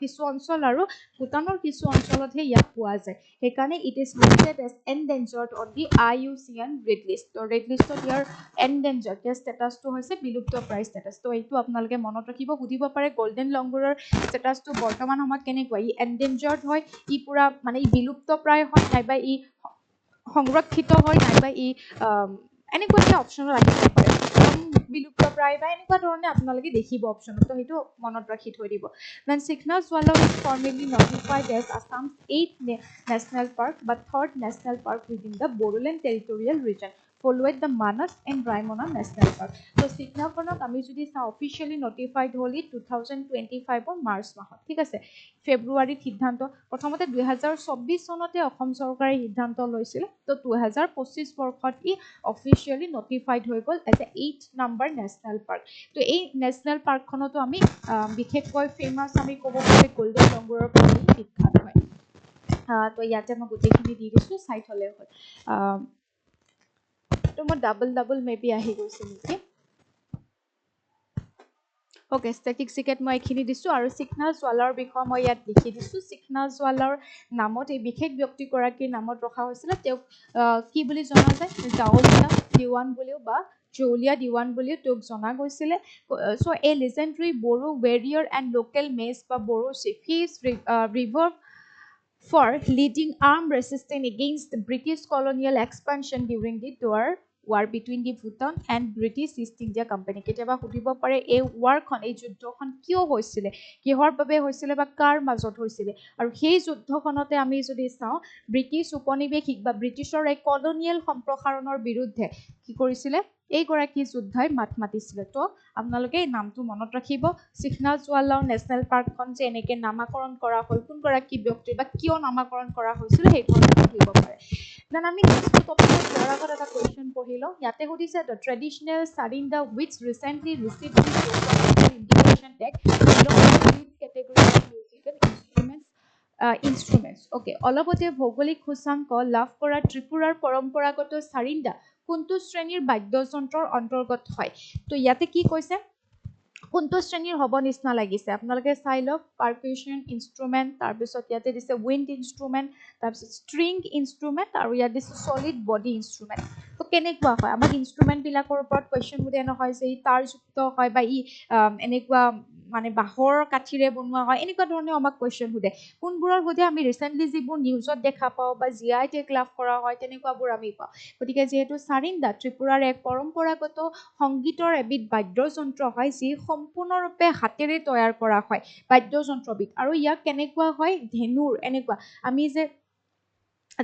কিছু অঞ্চল আৰু ভূটানৰ কিছু অঞ্চলতহে ইয়াক পোৱা যায় সেইকাৰণে it is listed as endangered on the IUCN red list তো ৰেড লিষ্টত ইয়াৰ এনডেঞ্জাৰ্ড ইয়াৰ ষ্টেটাছটো হৈছে বিলুপ্ত প্ৰায় ষ্টেটাছ তো এইটো আপোনালোকে মনত ৰাখিব সুধিব পাৰে গোল্ডেন লংগুৰৰ ষ্টেটাছটো বৰ্তমান সময়ত কেনেকুৱা ই এনডেঞ্জাৰ্ড হয় ই পুৰা মানে ই বিলুপ্ত প্ৰায় হয় নাইবা ই সংৰক্ষিত হয় নাইবা ই এনেকুৱা এটা অপশ্যনত আহিব পাৰে বিলুপ্ত প্ৰায় বা এনেকুৱা ধৰণে আপোনালোকে দেখিব অপশ্যনত তো সেইটো মনত ৰাখি থৈ দিব then Sikhna Jwhwlao is formally notified as Assam's 8th national park বা 3rd national park within the Bodoland territorial region followed the Manas and Raimana National Park. So চিকনাখনক আমি যদি চাওঁ অফিচিয়েলি নটিফাইড হ'ল 2025 মাৰ্চ মাহত ঠিক আছে ফেব্ৰুৱাৰীত সিদ্ধান্ত প্ৰথমতে 2024 চনতে অসম চৰকাৰে সিদ্ধান্ত লৈছিল তো 2025 বৰ্ষত ই অফিচিয়েলি নটিফাইড হৈ গ'ল as a 8th number national park তো এই নেশ্যনেল পাৰ্কখনতো আমি বিশেষকৈ ফেমাছ আমি ক'ব পাৰোঁ গোল্ডেন লংগুৰৰ কাৰণে বিখ্যাত হয় তো ইয়াতে মই গোটেইখিনি দি দিছোঁ চাই থ'লে হ'ল তো মই ডাবল মেবি আহি গৈছে নেকি ওকে ষ্টেটিষ্টিকেট মই এইখিনি দিছোঁ আৰু চিকনাজৱালাৰ বিষয়ে মই ইয়াত লিখি দিছোঁ চিকনাজৱালাৰ নামত এই বিশেষ ব্যক্তিগৰাকীৰ নামত ৰখা হৈছিলে তেওঁক কি বুলি জনা যায় জাৱলীয়া দিৱান বুলিও বা জৌলীয়া দিৱান বুলিও তেওঁক জনা গৈছিলে so' a legendary Bodo warrior and local Mech বা Bodo chief he is revered for leading armed resistance against the British colonial expansion during the war between the Bhutan and British East India Company কেতিয়াবা সুধিব পাৰে এই warখন এই যুদ্ধখন কিয় হৈছিলে কিহৰ বাবে হৈছিলে বা কাৰ মাজত হৈছিলে আৰু সেই যুদ্ধখনতে আমি যদি চাওঁ ব্ৰিটিছ উপনিৱেশিক বা ব্ৰিটিছৰ এক কলোনিয়েল সম্প্ৰসাৰণৰ বিৰুদ্ধে কি কৰিছিলে এইগৰাকী যোদ্ধাই মাত মাতিছিলে তো আপোনালোকে এই নামটো মনত ৰাখিব চিখনা জৱালাও নেশ্যনেল পাৰ্কখন যে এনেকৈ নামাকৰণ কৰা হ'ল কোনগৰাকী ব্যক্তিৰ বা কিয় নামাকৰণ কৰা হৈছিল সেইটো সুধিব পাৰে দেন আমি নেক্সট টপিকত যোৱাৰ আগত এটা কুৱেশ্যন পঢ়ি লওঁ ইয়াতে সুধিছে the traditional Sarinda which recently received the geographical indication tag belongs to which category of musical instruments okay অলপতে ভৌগোলিক সূচাংক লাভ কৰা ত্ৰিপুৰাৰ পৰম্পৰাগত চাৰিন্দা কোনটো শ্ৰেণীৰ বাদ্যযন্ত্ৰৰ অন্তৰ্গত হয় তো ইয়াতে কি কৈছে কোনটো শ্ৰেণীৰ হ'ব নিচিনা লাগিছে আপোনালোকে চাই লওক পাৰকাশ্যন ইনষ্ট্ৰুমেণ্ট তাৰপিছত ইয়াতে দিছে উইণ্ড ইনষ্ট্ৰুমেণ্ট তাৰপিছত ষ্ট্ৰিং ইনষ্ট্ৰুমেণ্ট আৰু ইয়াত দিছে ছলিড বডি ইনষ্ট্ৰুমেণ্ট তো কেনেকুৱা হয় আমাক ইনষ্ট্ৰুমেণ্টবিলাকৰ ওপৰত কুৱেশ্যন সোধে নহয় যে ই তাৰযুক্ত হয় বা ই এনেকুৱা মানে বাঁহৰ কাঠিৰে বনোৱা হয় এনেকুৱা ধৰণে আমাক কুৱেশ্যন সোধে কোনবোৰৰ সোধে আমি ৰিচেণ্টলি যিবোৰ নিউজত দেখা পাওঁ বা GI টেগ লাভ কৰা হয় তেনেকুৱাবোৰ আমি পাওঁ গতিকে যিহেতু চাৰিন্দা ত্ৰিপুৰাৰ এক পৰম্পৰাগত সংগীতৰ এবিধ বাদ্যযন্ত্ৰ হয় যি সম্পূৰ্ণৰূপে হাতেৰে তৈয়াৰ কৰা হয় বাদ্যযন্ত্ৰবিধ আৰু ইয়াক কেনেকুৱা হয় ধেনুৰ এনেকুৱা আমি যে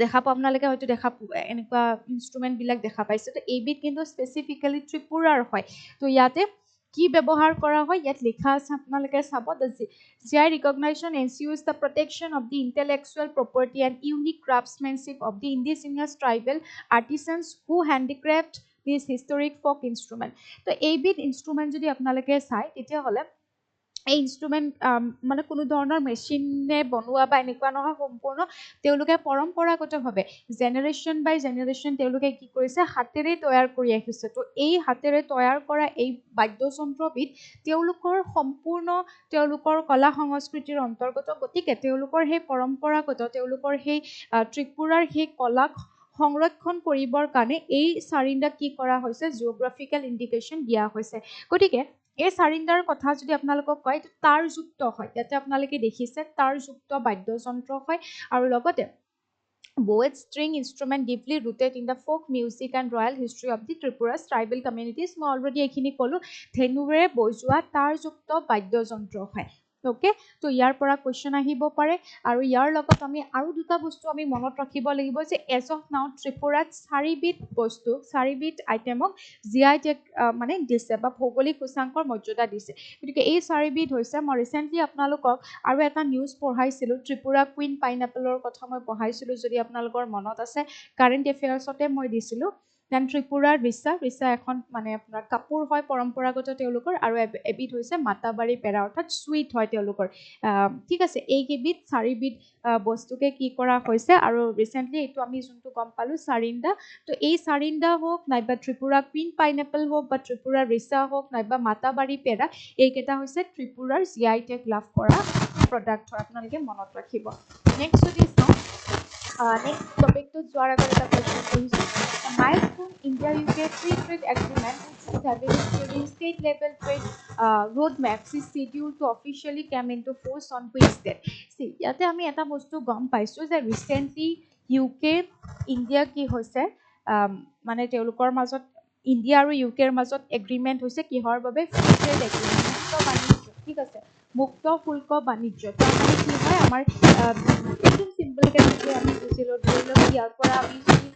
দেখা পাওঁ আপোনালোকে হয়তো দেখা এনেকুৱা ইনষ্ট্ৰুমেণ্টবিলাক দেখা পাইছে তো এইবিধ কিন্তু স্পেচিফিকেলি ত্ৰিপুৰাৰ হয় তো ইয়াতে কি ব্যৱহাৰ কৰা হয় ইয়াত লিখা আছে আপোনালোকে চাব GI recognition ensures the protection of the intellectual property and unique craftsmanship of the indigenous tribal artisans who handicraft this historic folk instrument তো এইবিধ ইনষ্ট্ৰুমেণ্ট যদি আপোনালোকে চায় তেতিয়াহ'লে এই ইনষ্ট্ৰুমেণ্ট মানে কোনো ধৰণৰ মেচিনে বনোৱা বা এনেকুৱা নহয় সম্পূৰ্ণ তেওঁলোকে পৰম্পৰাগতভাৱে জেনেৰেশ্যন বাই জেনেৰেশ্যন তেওঁলোকে কি কৰিছে হাতেৰে তৈয়াৰ কৰি আহিছে তো এই হাতেৰে তৈয়াৰ কৰা এই বাদ্যযন্ত্ৰবিধ তেওঁলোকৰ সম্পূৰ্ণ তেওঁলোকৰ কলা সংস্কৃতিৰ অন্তৰ্গত গতিকে তেওঁলোকৰ সেই পৰম্পৰাগত তেওঁলোকৰ সেই ত্ৰিপুৰাৰ সেই কলাক সংৰক্ষণ কৰিবৰ কাৰণে এই চাৰিন্দাক কি কৰা হৈছে জিঅ'গ্ৰাফিকেল ইণ্ডিকেশ্যন দিয়া হৈছে গতিকে এই চাৰিন্দাৰ কথা যদি আপোনালোকক কয় তাৰযুক্ত হয় ইয়াতে আপোনালোকে দেখিছে তাৰযুক্ত বাদ্যযন্ত্ৰ হয় আৰু লগতে bowed string instrument deeply rooted in the folk music and royal history of the Tripura's tribal communities মই অলৰেডি এইখিনি ক'লো ধেনুৰে বজোৱা তাৰযুক্ত বাদ্যযন্ত্ৰ হয় ওকে তো ইয়াৰ পৰা কুৱেশ্যন আহিব পাৰে আৰু ইয়াৰ লগত আমি আৰু দুটা বস্তু আমি মনত ৰাখিব লাগিব যে এজ অফ নাও ত্ৰিপুৰাত চাৰিবিধ আইটেমক GI টেগ মানে দিছে বা ভৌগোলিক সূচাংকৰ মৰ্যাদা দিছে গতিকে এই চাৰিবিধ হৈছে মই ৰিচেণ্টলি আপোনালোকক আৰু এটা নিউজ পঢ়াইছিলোঁ ত্ৰিপুৰা কুইন পাইনএপলৰ কথা মই পঢ়াইছিলোঁ যদি আপোনালোকৰ মনত আছে কাৰেণ্ট এফেয়াৰ্ছতে মই দিছিলোঁ দেন ত্ৰিপুৰাৰ ৰিচা এখন মানে আপোনাৰ কাপোৰ হয় পৰম্পৰাগত তেওঁলোকৰ আৰু এবিধ হৈছে মাতাবাৰী পেৰা অৰ্থাৎ চুইট হয় তেওঁলোকৰ ঠিক আছে এইকেইবিধ চাৰিবিধ বস্তুকে কি কৰা হৈছে আৰু ৰিচেণ্টলি এইটো আমি যোনটো গম পালোঁ চাৰিন্দা তো এই চাৰিন্দা হওক নাইবা ত্ৰিপুৰা কুইন পাইনএপল হওক বা ত্ৰিপুৰা ৰিচা হওক নাইবা মাতাবাৰী পেৰা এইকেইটা হৈছে ত্ৰিপুৰাৰ GI টেগ লাভ কৰা প্ৰডাক্ট হয় আপোনালোকে মনত ৰাখিব নেক্সট যদি চাওঁ নেক্সট টপিকটোত যোৱাৰ আগত এটা কুৱেশ্যন কৰিছোঁ milestone India-UK Free Trade Agreement, which is established during state level trade roadmaps, is scheduled to officially come into force on which date? See, ইয়াতে আমি এটা বস্তু গম পাইছোঁ যে ৰিচেণ্টলি UK ইণ্ডিয়া কি হৈছে মানে তেওঁলোকৰ মাজত ইণ্ডিয়া আৰু UKৰ মাজত এগ্ৰিমেণ্ট হৈছে কিহৰ বাবে ফ্ৰী ট্ৰেড এগ্ৰিমেণ্ট মুক্ত বাণিজ্য ঠিক আছে মুক্ত শুল্ক বাণিজ্য তাৰমানে কি হয় আমাৰ একদম চিম্পলকৈ আমি বুজিলোঁ ধৰি লওক ইয়াৰ পৰা আমি যদি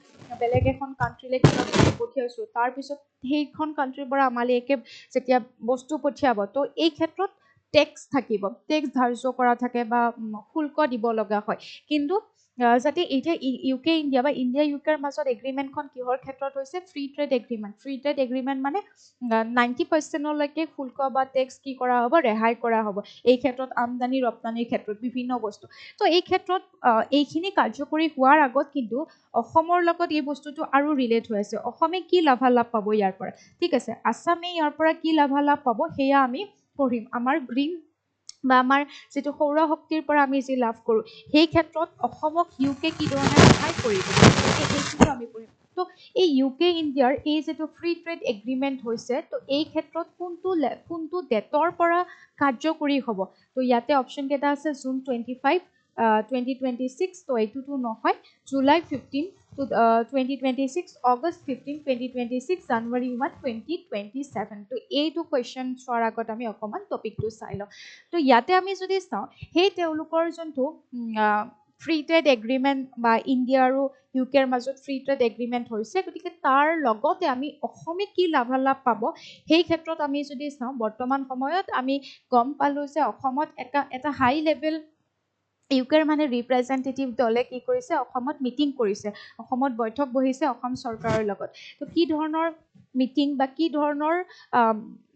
বেলেগ এখন কাণ্ট্ৰিলৈ কিবা বস্তু পঠিয়াইছোঁ তাৰপিছত সেইখন কাণ্ট্ৰিৰ পৰা আমালৈকে যেতিয়া বস্তু পঠিয়াব তো এই ক্ষেত্ৰত টেক্স থাকিব টেক্স ধাৰ্য কৰা থাকে বা শুল্ক দিব লগা হয় কিন্তু যাতে এতিয়া UK ইণ্ডিয়া বা ইণ্ডিয়া UKৰ মাজত এগ্ৰিমেণ্টখন কিহৰ ক্ষেত্ৰত হৈছে ফ্ৰী ট্ৰেড এগ্ৰিমেণ্ট মানে 90%লৈকে শুল্ক বা টেক্স কি কৰা হ'ব ৰেহাই কৰা হ'ব এই ক্ষেত্ৰত আমদানি ৰপ্তানিৰ ক্ষেত্ৰত বিভিন্ন বস্তু তো এই ক্ষেত্ৰত এইখিনি কাৰ্যকৰী হোৱাৰ আগত কিন্তু অসমৰ লগত এই বস্তুটো আৰু ৰিলেট হৈ আছে অসমে কি লাভালাভ পাব ইয়াৰ পৰা ঠিক আছে আসামে ইয়াৰ পৰা কি লাভালাভ পাব সেয়া আমি পঢ়িম আমাৰ গ্ৰীণ বা আমাৰ যিটো সৌৰ শক্তিৰ পৰা আমি যি লাভ কৰোঁ সেই ক্ষেত্ৰত অসমক UK কি ধৰণে সহায় কৰিব এইটো আমি পঢ়িম তো এই UK ইণ্ডিয়াৰ এই যিটো ফ্ৰী ট্ৰেড এগ্ৰিমেণ্ট হৈছে তো এই ক্ষেত্ৰত কোনটো ডেটৰ পৰা কাৰ্যকৰী হ'ব তো ইয়াতে অপশ্যন কেইটা আছে জুন 25 2026 তো এইটোতো নহয় জুলাই 15 2026 August 15 2026 January 1 2027 তো এইটো কুৱেশ্যন চোৱাৰ আগত আমি অকণমান টপিকটো চাই লওঁ তো ইয়াতে আমি যদি চাওঁ সেই তেওঁলোকৰ যোনটো ফ্ৰী ট্ৰেড এগ্ৰিমেণ্ট বা ইণ্ডিয়া আৰু ইউকেৰ মাজত ফ্ৰী ট্ৰেড এগ্ৰিমেণ্ট হৈছে গতিকে তাৰ লগতে আমি অসমে কি লাভালাভ পাব সেই ক্ষেত্ৰত আমি যদি চাওঁ বৰ্তমান সময়ত আমি গম পালোঁ যে অসমত এটা হাই লেভেল ইউকেৰ মানে ৰিপ্ৰেজেণ্টেটিভ দলে কি কৰিছে অসমত মিটিং কৰিছে অসমত বৈঠক বহিছে অসম চৰকাৰৰ লগত তো কি ধৰণৰ মিটিং বা কি ধৰণৰ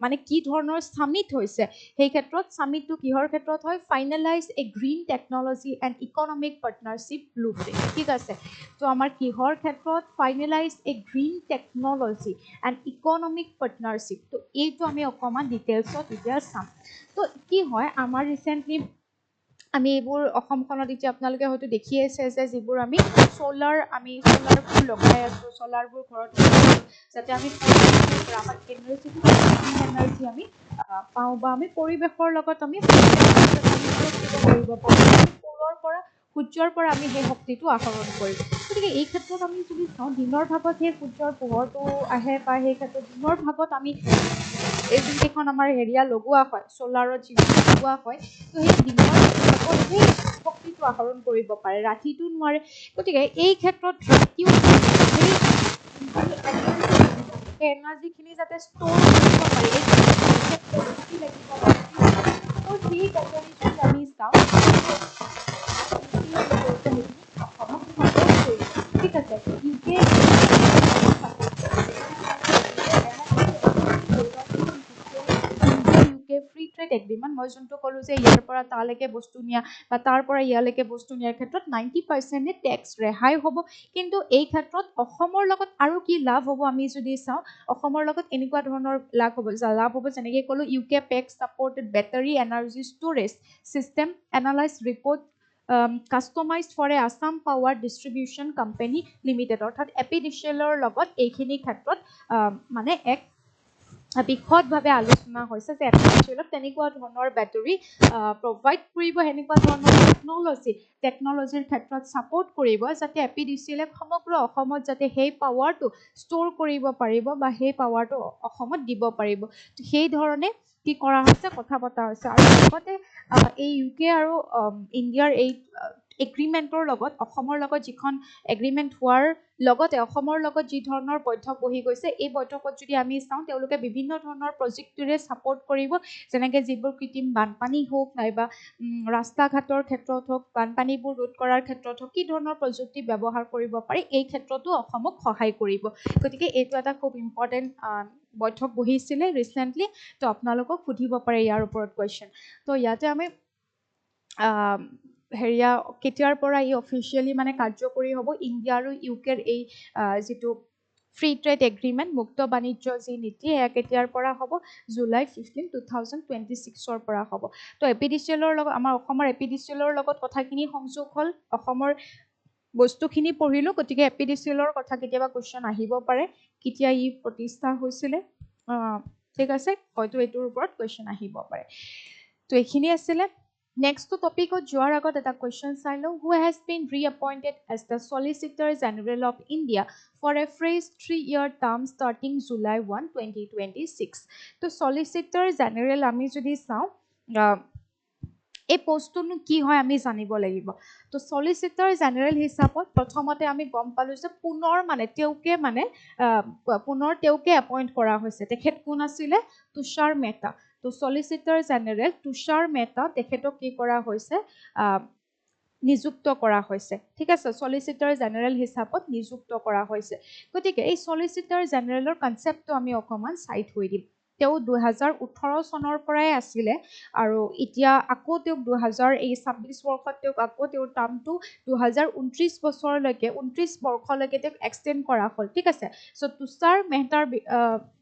মানে কি ধৰণৰ সামিট হৈছে সেই ক্ষেত্ৰত সামিটটো কিহৰ ক্ষেত্ৰত হয় finalise A green technology and economic partnership blueprint ঠিক আছে তো আমাৰ কিহৰ ক্ষেত্ৰত finalise A green technology and economic partnership তো এইটো আমি অকণমান ডিটেইলছত এতিয়া চাম তো কি হয় আমাৰ ৰিচেণ্টলি আমি এইবোৰ অসমখনত এতিয়া আপোনালোকে হয়তো দেখি আছে যে যিবোৰ আমি চ'লাৰবোৰ লগাই আছোঁ চ'লাৰবোৰ ঘৰত যাতে আমি আমাৰ এনাৰ্জি আমি পাওঁ বা আমি পৰিৱেশৰ লগত আমি কৰিব পাৰোঁ সূৰ্যৰ পৰা আমি সেই শক্তিটো আহৰণ কৰিম গতিকে এই ক্ষেত্ৰত আমি যদি চাওঁ দিনৰ ভাগত সেই সূৰ্যৰ পোহৰটো আহে বা সেই ক্ষেত্ৰত দিনৰ ভাগত আমি এই যোনকেইখন আমাৰ হেৰিয়া লগোৱা হয় চ'লাৰত যিবোৰ লগোৱা হয় তো সেই দিনৰ ভাগত সেই শক্তিটো আহৰণ কৰিব পাৰে ৰাতিটো নোৱাৰে গতিকে এই ক্ষেত্ৰত ৰাতিও সেই এনাৰ্জিখিনি যাতে ষ্ট'ৰ কৰিব পাৰি সেই বেটাৰী যদি আমি চাওঁ ঠিক আছে ইউকে ফ্ৰী ট্ৰেড এগ্ৰিমেণ্ট মই যোনটো ক'লোঁ যে ইয়াৰ পৰা তালৈকে বস্তু নিয়া বা তাৰ পৰা ইয়ালৈকে বস্তু নিয়াৰ ক্ষেত্ৰত 90% টেক্স ৰেহাই হ'ব কিন্তু এই ক্ষেত্ৰত অসমৰ লগত আৰু কি লাভ হ'ব আমি যদি চাওঁ অসমৰ লগত এনেকুৱা ধৰণৰ লাভ হ'ব যেনেকৈ ক'লোঁ ইউকে পেক supported battery energy storage system analyse report customise for a Assam power distribution company limited অৰ্থাৎ এপিডিচিএলৰ লগত এইখিনি ক্ষেত্ৰত মানে এক বিশদভাৱে আলোচনা হৈছে যে এপিডিচিএলত তেনেকুৱা ধৰণৰ বেটাৰী প্ৰভাইড কৰিব সেনেকুৱা ধৰণৰ টেকনলজিৰ ক্ষেত্ৰত ছাপৰ্ট কৰিব যাতে এপিডিচিএলে সমগ্ৰ অসমত যাতে সেই পাৱাৰটো ষ্ট'ৰ কৰিব পাৰিব বা সেই পাৱাৰটো অসমত দিব পাৰিব সেই ধৰণে কি কৰা হৈছে কথা পতা হৈছে আৰু লগতে এই ইউকে আৰু ইণ্ডিয়াৰ এই এগ্ৰিমেণ্টৰ লগত অসমৰ লগত যিখন এগ্ৰিমেণ্ট হোৱাৰ লগতে অসমৰ লগত যি ধৰণৰ বৈঠক বহি গৈছে এই বৈঠকত যদি আমি চাওঁ তেওঁলোকে বিভিন্ন ধৰণৰ প্ৰযুক্তিৰে ছাপৰ্ট কৰিব যেনেকৈ যিবোৰ কৃত্ৰিম বানপানী হওক নাইবা ৰাস্তা ঘাটৰ ক্ষেত্ৰত হওক বানপানীবোৰ ৰোধ কৰাৰ ক্ষেত্ৰত হওক কি ধৰণৰ প্ৰযুক্তি ব্যৱহাৰ কৰিব পাৰি এই ক্ষেত্ৰতো অসমক সহায় কৰিব গতিকে এইটো এটা খুব ইম্পৰ্টেণ্ট বৈঠক বহিছিলে ৰিচেণ্টলি তো আপোনালোকক সুধিব পাৰে ইয়াৰ ওপৰত কুৱেশ্যন তো ইয়াতে আমি হেৰিয়া কেতিয়াৰ পৰা ই অফিচিয়েলি মানে কাৰ্যকৰী হ'ব ইণ্ডিয়া আৰু ইউকেৰ এই যিটো ফ্ৰী ট্ৰেড এগ্ৰিমেণ্ট মুক্ত বাণিজ্য যি নীতি এয়া কেতিয়াৰ পৰা হ'ব জুলাই 15 2026 পৰা হ'ব তো এপিডিচিএলৰ লগত আমাৰ অসমৰ এপিডিচিএলৰ লগত কথাখিনি সংযোগ হ'ল অসমৰ বস্তুখিনি পঢ়িলোঁ গতিকে এপিডিচিএলৰ কথা কেতিয়াবা কুৱেশ্যন আহিব পাৰে কেতিয়া ই প্ৰতিষ্ঠা হৈছিলে ঠিক আছে হয়তো এইটোৰ ওপৰত কুৱেশ্যন আহিব পাৰে তো এইখিনি আছিলে নেক্সট টপিকত যোৱাৰ আগত এটা কুৱেশ্যন চাই লওঁ who has been reappointed as the solicitor general of India for a fresh 3-year term starting July 1 2026 তো চলিচিটাৰ জেনেৰেল আমি যদি চাওঁ এই পোষ্টটোনো কি হয় আমি জানিব লাগিব তো চলিচিটাৰ জেনেৰেল হিচাপত প্ৰথমতে আমি গম পালোঁ যে পুনৰ তেওঁকে এপইণ্ট কৰা হৈছে তেখেত কোন আছিলে তুষাৰ মেহতা তো চলিচিটাৰ জেনেৰেল তুষাৰ মেহতা তেখেতক কি কৰা হৈছে নিযুক্ত কৰা হৈছে ঠিক আছে চলিচিটাৰ জেনেৰেল হিচাপত নিযুক্ত কৰা হৈছে গতিকে এই চলিচিটাৰ জেনেৰেলৰ কনচেপ্টটো আমি অকণমান চাই থৈ দিম তেওঁ 2018 চনৰ পৰাই আছিলে আৰু এতিয়া আকৌ তেওঁক 2026 বৰ্ষত তেওঁক আকৌ তেওঁৰ টাৰ্মটো 2029 বছৰলৈকে 29 বৰ্ষলৈকে তেওঁক এক্সটেণ্ড কৰা হ'ল ঠিক আছে চ'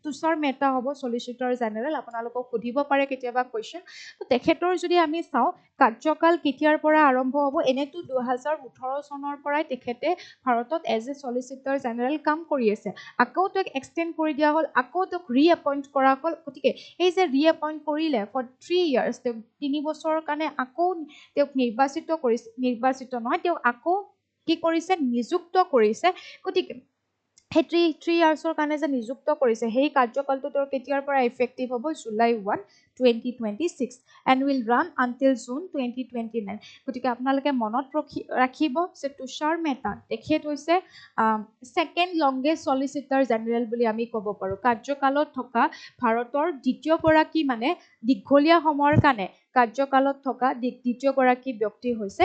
তুষাৰ মেহতা হ'ব চলিচিটাৰ জেনেৰেল আপোনালোকক সুধিব পাৰে কেতিয়াবা কুৱেশ্যন তো তেখেতৰ যদি আমি চাওঁ কাৰ্যকাল কেতিয়াৰ পৰা আৰম্ভ হ'ব এনেতো 2018 চনৰ পৰাই তেখেতে ভাৰতত এজ এ চলিচিটাৰ জেনেৰেল কাম কৰি আছে আকৌ তেওঁক এক্সটেণ্ড কৰি দিয়া হ'ল আকৌ তেওঁক ৰিএপইণ্ট কৰা হ'ল গতিকে এই যে ৰিএপইণ্ট কৰিলে ফৰ 3 years তেওঁক 3 বছৰৰ কাৰণে আকৌ তেওঁক নিৰ্বাচিত নহয় তেওঁক আকৌ কি কৰিছে নিযুক্ত কৰিছে গতিকে সেই 3 ইয়াৰ্ছৰ কাৰণে যে নিযুক্ত কৰিছে সেই কাৰ্যকালটো তেওঁৰ কেতিয়াৰ পৰা ইফেক্টিভ হ'ব July 1 2026 and will run until June 2029 গতিকে আপোনালোকে মনত ৰাখিব যে তুষাৰ মেহতা তেখেত হৈছে ছেকেণ্ড লংগেষ্ট চলিচিটাৰ জেনেৰেল বুলি আমি ক'ব পাৰোঁ কাৰ্যকালত থকা ভাৰতৰ দ্বিতীয়গৰাকী মানে দীঘলীয়া সময়ৰ কাৰণে কাৰ্যকালত থকা দ্বিতীয়গৰাকী ব্যক্তি হৈছে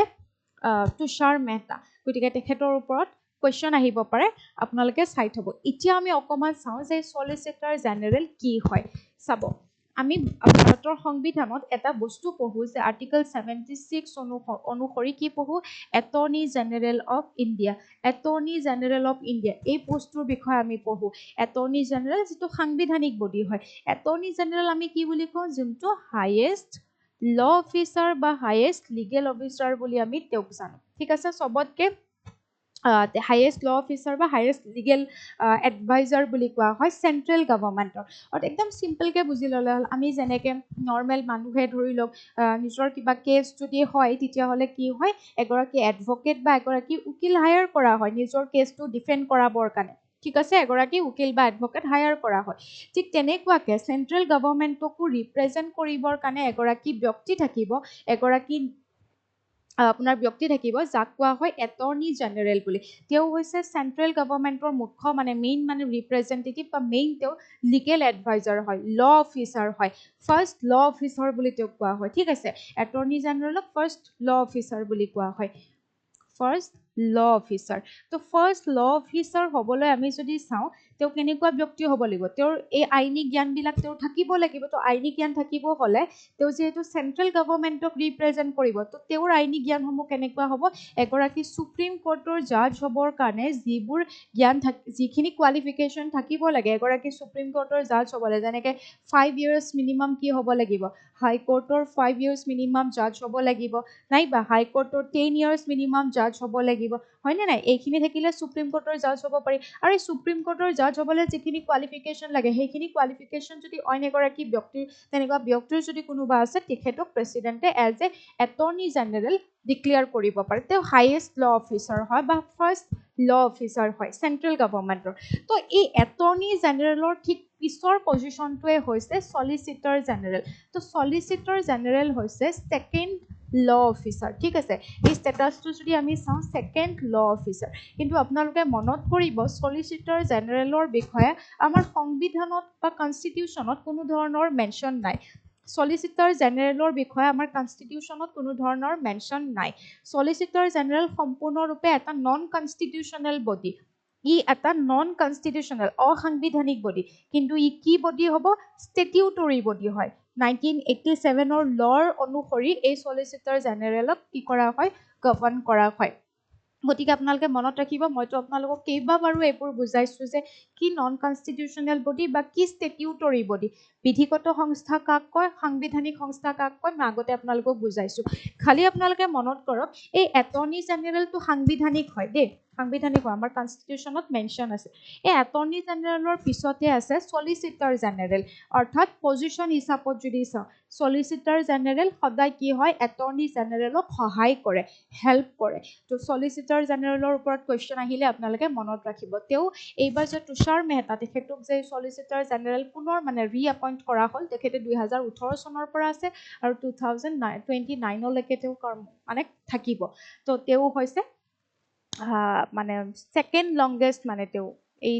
তুষাৰ মেহতা গতিকে তেখেতৰ ওপৰত কুৱেশ্যন আহিব পাৰে আপোনালোকে চাই থ'ব এতিয়া আমি অকণমান চাওঁ যে চলিচিটাৰ জেনেৰেল কি হয় চাব আমি ভাৰতৰ সংবিধানত এটা বস্তু পঢ়োঁ যে আৰ্টিকল 76 অনুসৰি কি পঢ়োঁ attorney general of India attorney general of India এই বস্তুৰ বিষয়ে আমি পঢ়োঁ এটৰ্নি জেনেৰেল যিটো সাংবিধানিক বডি হয় এটৰ্নি জেনেৰেল আমি কি বুলি কওঁ যোনটো হাইয়েষ্ট ল অফিচাৰ বা হাইয়েষ্ট লিগেল অফিচাৰ বুলি আমি তেওঁক জানো ঠিক আছে চবতকে হাইয়েষ্ট ল অফিচাৰ বা হাইয়েষ্ট লিগেল এডভাইজাৰ বুলি কোৱা হয় চেণ্ট্ৰেল গভৰ্ণমেণ্টৰ আৰু একদম চিম্পলকৈ বুজি ল'লে হ'ল আমি যেনেকৈ নৰ্মেল মানুহে ধৰি লওক নিজৰ কিবা কেছ যদি হয় তেতিয়াহ'লে কি হয় এগৰাকী এডভকেট বা এগৰাকী উকিল হায়াৰ কৰা হয় নিজৰ কেছটো ডিফেণ্ড কৰাবৰ কাৰণে ঠিক আছে এগৰাকী উকিল বা এডভকেট হায়াৰ কৰা হয় ঠিক তেনেকুৱাকৈ চেণ্ট্ৰেল গভৰ্ণমেণ্টকো ৰিপ্ৰেজেণ্ট কৰিবৰ কাৰণে এগৰাকী ব্যক্তি থাকিব এগৰাকী আপোনাৰ ব্যক্তি থাকিব যাক কোৱা হয় এটৰ্নি জেনেৰেল বুলি তেওঁ হৈছে চেণ্ট্ৰেল গভৰ্ণমেণ্টৰ মুখ্য মানে মেইন মানে ৰিপ্ৰেজেণ্টেটিভ বা মেইন তেওঁ লিগেল এডভাইজাৰ হয় ল অফিচাৰ হয় ফাৰ্ষ্ট ল অফিচাৰ বুলি তেওঁক কোৱা হয় ঠিক আছে এটৰ্নি জেনেৰেলক ফাৰ্ষ্ট ল অফিচাৰ বুলি কোৱা হয় ফাৰ্ষ্ট ল অফিচাৰ তো ফাৰ্ষ্ট ল অফিচাৰ হ'বলৈ আমি যদি চাওঁ তেওঁ কেনেকুৱা ব্যক্তি হ'ব লাগিব তেওঁৰ এই আইনী জ্ঞানবিলাক তেওঁৰ থাকিব লাগিব তো আইনী জ্ঞান থাকিব হ'লে তেওঁ যিহেতু চেণ্ট্ৰেল গভৰ্ণমেণ্টক ৰিপ্ৰেজেণ্ট কৰিব তো তেওঁৰ আইনী জ্ঞানসমূহ কেনেকুৱা হ'ব এগৰাকী সুপ্ৰিম কোৰ্টৰ জাজ হ'বৰ কাৰণে যিবোৰ জ্ঞান যিখিনি কোৱালিফিকেশ্যন থাকিব লাগে এগৰাকী সুপ্ৰিম কোৰ্টৰ জাজ হ'বলৈ যেনেকৈ 5 years মিনিমাম কি হ'ব লাগিব হাই কোৰ্টৰ 5 years মিনিমাম জাজ হ'ব লাগিব নাইবা হাই কোৰ্টৰ 10 years মিনিমাম জাজ হ'ব লাগিব হয়নে নাই এইখিনি থাকিলে সুপ্ৰিম কোৰ্টৰ জাজ হ'ব পাৰি আৰু এই সুপ্ৰিম কোৰ্টৰ জাজ হ'বলৈ যিখিনি কোৱালিফিকেশ্যন লাগে সেইখিনি কোৱালিফিকেশ্যন যদি অইন এগৰাকী ব্যক্তিৰ তেনেকুৱা ব্যক্তিৰ যদি কোনোবা আছে তেখেতক প্ৰেচিডেণ্টে as a attorney general declare কৰিব পাৰে তেওঁ হাইয়েষ্ট ল অফিচাৰ হয় বা ফাৰ্ষ্ট ল অফিচাৰ হয় চেণ্ট্ৰেল গভৰ্ণমেণ্টৰ তো এই এটৰ্নি জেনেৰেলৰ ঠিক পিছৰ পজিশ্যনটোৱে হৈছে চলিচিটাৰ জেনেৰেল তো চলিচিটাৰ জেনেৰেল হৈছে ছেকেণ্ড ল অফিচাৰ ঠিক আছে এই ষ্টেটাছটো যদি আমি চাওঁ ছেকেণ্ড ল অফিচাৰ কিন্তু আপোনালোকে মনত কৰিব চলিচিটাৰ জেনেৰেলৰ বিষয়ে আমাৰ সংবিধানত বা কনষ্টিটিউশ্যনত কোনো ধৰণৰ মেনশ্যন নাই চলিচিটাৰ জেনেৰেলৰ বিষয়ে আমাৰ কনষ্টিটিউশ্যনত কোনো ধৰণৰ মেনশ্যন নাই চলিচিটাৰ জেনেৰেল সম্পূৰ্ণৰূপে এটা নন কনষ্টিটিউশ্যনেল বডি ই এটা নন কনষ্টিটিউশ্যনেল অসাংবিধানিক বডি কিন্তু ই কি বডি হ'ব ষ্টেটিউটৰী বডি হয় 1987 লৰ অনুসৰি এই চলিচিটাৰ জেনেৰেলক কি কৰা হয় গভৰ্ণ কৰা হয় গতিকে আপোনালোকে মনত ৰাখিব মইতো আপোনালোকক কেইবাবাৰো এইবোৰ বুজাইছোঁ যে কি নন কনষ্টিটিউশ্যনেল বডি বা কি ষ্টেটিউটৰী বডি বিধিগত সংস্থা কাক কয় সাংবিধানিক সংস্থা কাক কয় মই আগতে আপোনালোকক বুজাইছোঁ খালি আপোনালোকে মনত কৰক এই এটৰ্নি জেনেৰেলটো সাংবিধানিক হয় দেই সাংবিধানিক হয় আমাৰ কনষ্টিটিউশ্যনত মেনশ্যন আছে এই এটৰ্নি জেনেৰেলৰ পিছতে আছে চলিচিটাৰ জেনেৰেল অৰ্থাৎ পজিশ্যন হিচাপত যদি চাওঁ চলিচিটাৰ জেনেৰেল সদায় কি হয় এটৰ্নি জেনেৰেলক সহায় কৰে হেল্প কৰে তো চলিচিটাৰ জেনেৰেলৰ ওপৰত কুৱেশ্যন আহিলে আপোনালোকে মনত ৰাখিব তেওঁ এইবাৰ যে তুষাৰ মেহতা তেখেতক যে চলিচিটাৰ জেনেৰেল পুনৰ মানে ৰিএপইণ্ট কৰা হ'ল তেখেতে 2018 চনৰ পৰা আছে আৰু 2029লৈকে তেওঁ মানে থাকিব তো তেওঁ হৈছে মানে ছেকেণ্ড লংগেষ্ট মানে তেওঁ এই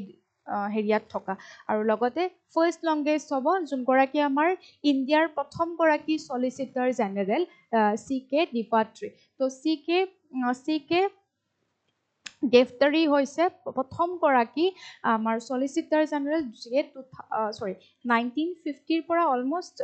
হেৰিয়াত থকা আৰু লগতে ফাৰ্ষ্ট লংগেষ্ট হ'ব যোনগৰাকী আমাৰ ইণ্ডিয়াৰ প্ৰথমগৰাকী চলিচিটাৰ জেনেৰেল CK Dipatri তো CK ডেফটাৰী হৈছে প্ৰথমগৰাকী আমাৰ চলিচিটাৰ জেনেৰেল যিয়ে 1950ৰ পৰা অলমষ্ট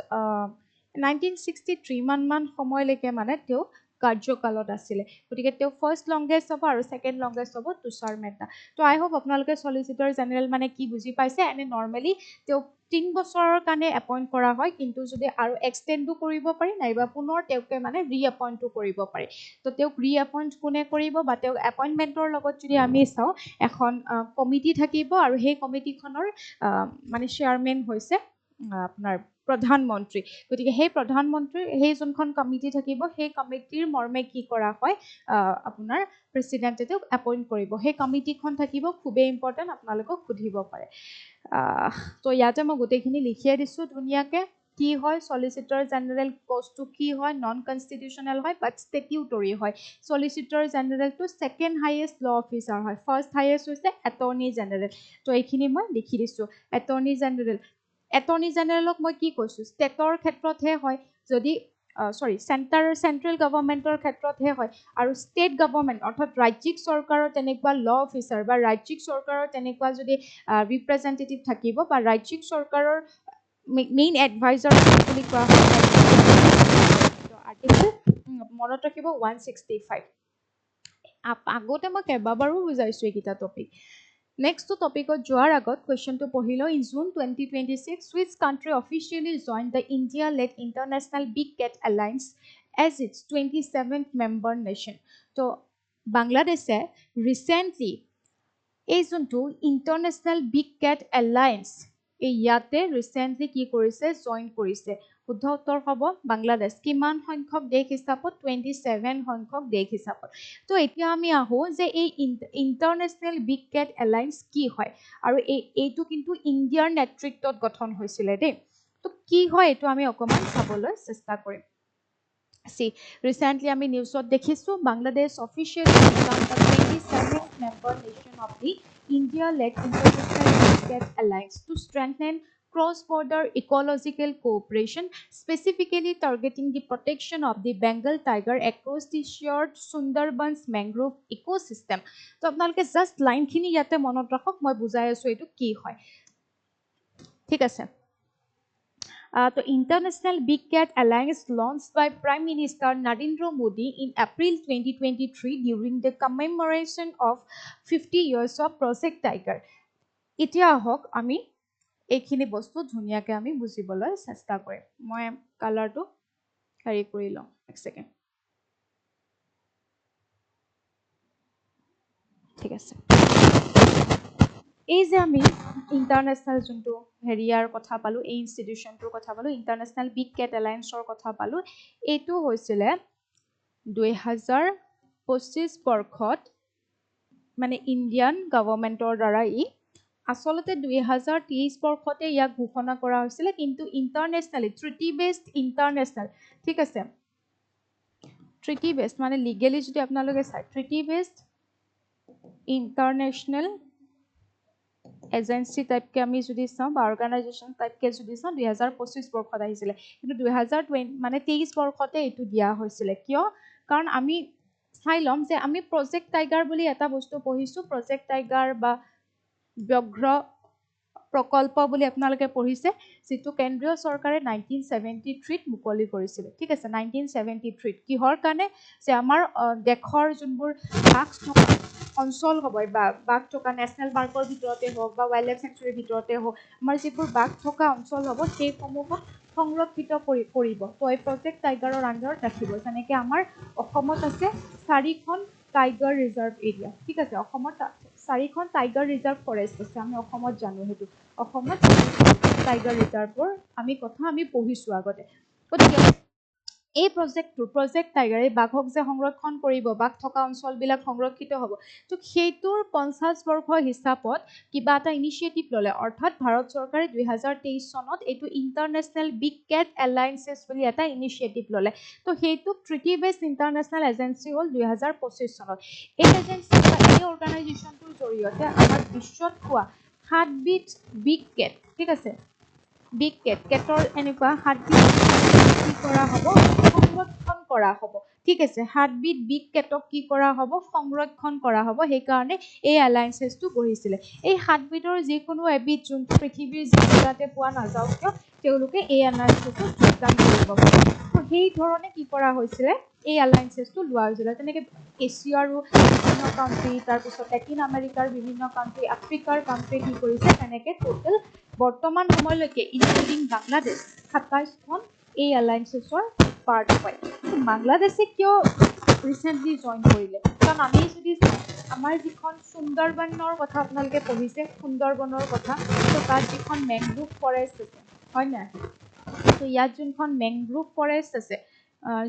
1963 মান সময়লৈকে মানে তেওঁ কাৰ্যকালত আছিলে গতিকে তেওঁ ফাৰ্ষ্ট লংগেষ্ট হ'ব আৰু ছেকেণ্ড লংগেষ্ট হ'ব তুষাৰ মেহতা তো আই হোপ আপোনালোকে চলিচিটাৰ জেনেৰেল মানে কি বুজি পাইছে এনে নৰ্মেলি তেওঁ 3 বছৰৰ কাৰণে এপইণ্ট কৰা হয় কিন্তু যদি আৰু এক্সটেণ্ডো কৰিব পাৰি নাইবা পুনৰ তেওঁকে মানে ৰিএপইণ্টো কৰিব পাৰি তো তেওঁক ৰিএপইণ্ট কোনে কৰিব বা তেওঁক এপইণ্টমেণ্টৰ লগত যদি আমি চাওঁ এখন কমিটি থাকিব আৰু সেই কমিটিখনৰ মানে চেয়াৰমেন হৈছে আপোনাৰ প্ৰধানমন্ত্ৰী গতিকে সেই প্ৰধানমন্ত্ৰীৰ সেই যোনখন কমিটি থাকিব সেই কমিটিৰ মৰ্মে কি কৰা হয় আপোনাৰ প্ৰেচিডেণ্টে তেওঁক এপইণ্ট কৰিব সেই কমিটিখন থাকিব খুবেই ইম্পৰ্টেণ্ট আপোনালোকক সুধিব পাৰে তো ইয়াতে মই গোটেইখিনি লিখিয়ে দিছোঁ ধুনীয়াকৈ কি হয় সলিচিটৰ জেনেৰেল পোষ্টটো কি হয় নন কনষ্টিটিউচনেল হয় বাট ষ্টেটিউটৰী হয় সলিচিটৰ জেনেৰেলটো ছেকেণ্ড হাইয়েষ্ট ল অফিচাৰ হয় ফাৰ্ষ্ট হাইয়েষ্ট হৈছে এটৰ্নি জেনেৰেল তো এইখিনি মই লিখি দিছোঁ এটৰ্নি জেনেৰেলক মই কি কৈছোঁ ষ্টেটৰ ক্ষেত্ৰতহে হয় যদি চেণ্ট্ৰেল গভৰ্ণমেণ্টৰ ক্ষেত্ৰতহে হয় আৰু ষ্টেট গভৰ্ণমেণ্ট অৰ্থাৎ ৰাজ্যিক চৰকাৰৰ তেনেকুৱা ল অফিচাৰ বা ৰাজ্যিক চৰকাৰৰ তেনেকুৱা যদি ৰিপ্ৰেজেণ্টেটিভ থাকিব বা ৰাজ্যিক চৰকাৰৰ মেইন এডভাইজাৰ বুলি কোৱা হয় আৰ্টিকল মনত ৰাখিব 165 আগতে মই কেইবাবাৰো বুজাইছোঁ এইকেইটা টপিক নেক্সট টপিকত যোৱাৰ আগত কুৱেশ্যনটো পঢ়ি লওঁ in June 2026 which country officially joined the India-led International Big Cat Alliance as its 27th member nation তো বাংলাদেশে ৰিচেণ্টলি এই যোনটো ইণ্টাৰনেশ্যনেল বিগ কেট এলায়েন্স এই ইয়াতে ৰিচেণ্টলি কি কৰিছে জইন কৰিছে শুদ্ধ উত্তৰ হ'ব বাংলাদেশ কিমান সংখ্যক দেশ হিচাপত 27 সংখ্যক দেশ হিচাপত তো এতিয়া আমি আহোঁ যে এই ইণ্টাৰনেশ্যনেল বিগ কেট এলায়েন্স কি হয় আৰু এইটো কিন্তু ইণ্ডিয়াৰ নেতৃত্বত গঠন হৈছিলে দেই তো কি হয় এইটো আমি অকণমান চাবলৈ চেষ্টা কৰিম recently আমি নিউজত দেখিছোঁ Bangladesh officially become the 27th member nation of the India-led International Big Cat Alliance to strengthen cross-border ecological cooperation, specifically targeting the protection of the Bengal tiger across the shared Sundarbans mangrove ecosystem. তো আপোনালোকে জাষ্ট লাইনখিনি ইয়াতে মনত ৰাখক মই বুজাই আছোঁ এইটো কি হয় ঠিক আছে The International Big Cat Alliance launched by Prime Minister Narendra Modi in April 2023 during the commemoration of 50 years of Project Tiger. এতিয়া আহক আমি এইখিনি বস্তু ধুনীয়াকৈ আমি বুজিবলৈ চেষ্টা কৰিম মই কালাৰটো হেৰি কৰি লওঁ এক ছেকেণ্ড ঠিক আছে এই যে আমি ইণ্টাৰনেশ্যনেল যোনটো হেৰিয়াৰ কথা পালোঁ এই ইনষ্টিটিউশ্যনটোৰ কথা পালোঁ ইণ্টাৰনেশ্যনেল বিগ কেট এলায়েন্সৰ কথা পালোঁ এইটো হৈছিলে 2025 বৰ্ষত মানে ইণ্ডিয়ান গভৰ্ণমেণ্টৰ দ্বাৰা আচলতে 2023 বৰ্ষতে ইয়াক ঘোষণা কৰা হৈছিলে কিন্তু ইণ্টাৰনেশ্যনেলি ট্ৰিটি বেছড ইণ্টাৰনেশ্যনেল ঠিক আছে ট্ৰিটি বেছড মানে লিগেলি যদি আপোনালোকে চায় ট্ৰিটি বেছড ইণ্টাৰনেশ্যনেল এজেঞ্চি টাইপকৈ আমি যদি চাওঁ বা অৰ্গেনাইজেশ্যন টাইপকৈ যদি চাওঁ 2025 বৰ্ষত আহিছিলে কিন্তু 2023 বৰ্ষতে এইটো দিয়া হৈছিলে কিয় কাৰণ আমি চাই ল'ম যে আমি প্ৰজেক্ট টাইগাৰ বুলি এটা বস্তু পঢ়িছোঁ প্ৰজেক্ট টাইগাৰ বা ব্যাঘ্ৰ প্ৰকল্প বুলি আপোনালোকে পঢ়িছে যিটো কেন্দ্ৰীয় চৰকাৰে 1973ত মুকলি কৰিছিলে ঠিক আছে 1973ত কিহৰ কাৰণে যে আমাৰ দেশৰ যোনবোৰ বাঘ অঞ্চল হ'ব বা বাঘ থকা নেশ্যনেল পাৰ্কৰ ভিতৰতে হওক বা ৱাইল্ড লাইফ চেঞ্চুৰীৰ ভিতৰতে হওক আমাৰ যিবোৰ বাঘ থকা অঞ্চল হ'ব সেইসমূহক সংৰক্ষিত কৰিব তো এই প্ৰজেক্ট টাইগাৰৰ আণ্ডাৰত ৰাখিব যেনেকৈ আমাৰ অসমত আছে 4খন টাইগাৰ ৰিজাৰ্ভ এৰিয়া ঠিক আছে অসমত 4খন টাইগাৰ ৰিজাৰ্ভ ফৰেষ্ট আছে আমি অসমত জানো সেইটো অসমত টাইগাৰ ৰিজাৰ্ভৰ আমি পঢ়িছোঁ আগতে গতিকে এই প্ৰজেক্ট টাইগাৰ এই বাঘক যে সংৰক্ষণ কৰিব বাঘ থকা অঞ্চলবিলাক সংৰক্ষিত হ'ব তো সেইটোৰ 50 বৰ্ষ হিচাপত কিবা এটা ইনিচিয়েটিভ ল'লে অৰ্থাৎ ভাৰত চৰকাৰে 2023 চনত এইটো ইণ্টাৰনেশ্যনেল বিগ কেট এলায়েন্সেছ বুলি এটা ইনিচিয়েটিভ ল'লে তো সেইটো ট্ৰিটি বেছড ইণ্টাৰনেশ্যনেল এজেঞ্চি হ'ল 2025 চনত এই এজেঞ্চি বা এই অৰ্গেনাইজেশ্যনটোৰ জৰিয়তে আমাৰ বিশ্বত পোৱা 7বিধ বিগ কেট ঠিক আছে বিগ কেটৰ এনেকুৱা 7বিধ কি কৰা হ'ব সংৰক্ষণ কৰা হ'ব ঠিক আছে 7বিধ বিগ কেটক কি কৰা হ'ব সংৰক্ষণ কৰা হ'ব সেইকাৰণে এই এলায়েন্সেছটো গঢ়িছিলে এই 7বিধৰ যিকোনো এবিধ যোনটো পৃথিৱীৰ যি জেগাতে পোৱা নাযাওক কিয় তেওঁলোকে এই এলায়েন্সেছটো যোগদান কৰিব পাৰে তো সেই ধৰণে কি কৰা হৈছিলে এই এলায়েন্সেছটো লোৱা হৈছিলে তেনেকৈ এছিয়াৰো বিভিন্ন কাণ্ট্ৰি তাৰপিছত লেটিন আমেৰিকাৰ বিভিন্ন কাণ্ট্ৰি আফ্ৰিকাৰ কাণ্ট্ৰি কি কৰিছে তেনেকৈ টোটেল বৰ্তমান সময়লৈকে ইনক্লুডিং বাংলাদেশ 27খন এই এলায়েন্সেছৰ পাৰ্ট হয় বাংলাদেশে কিয় ৰিচেণ্টলি জইন কৰিলে কাৰণ আমি যদি আমাৰ যিখন সুন্দৰবনৰ কথা আপোনালোকে পঢ়িছে সুন্দৰবনৰ কথা তো তাত যিখন মেংগ্ৰোভ ফৰেষ্ট আছে হয় নাই তো ইয়াত যোনখন মেংগ্ৰোভ ফৰেষ্ট আছে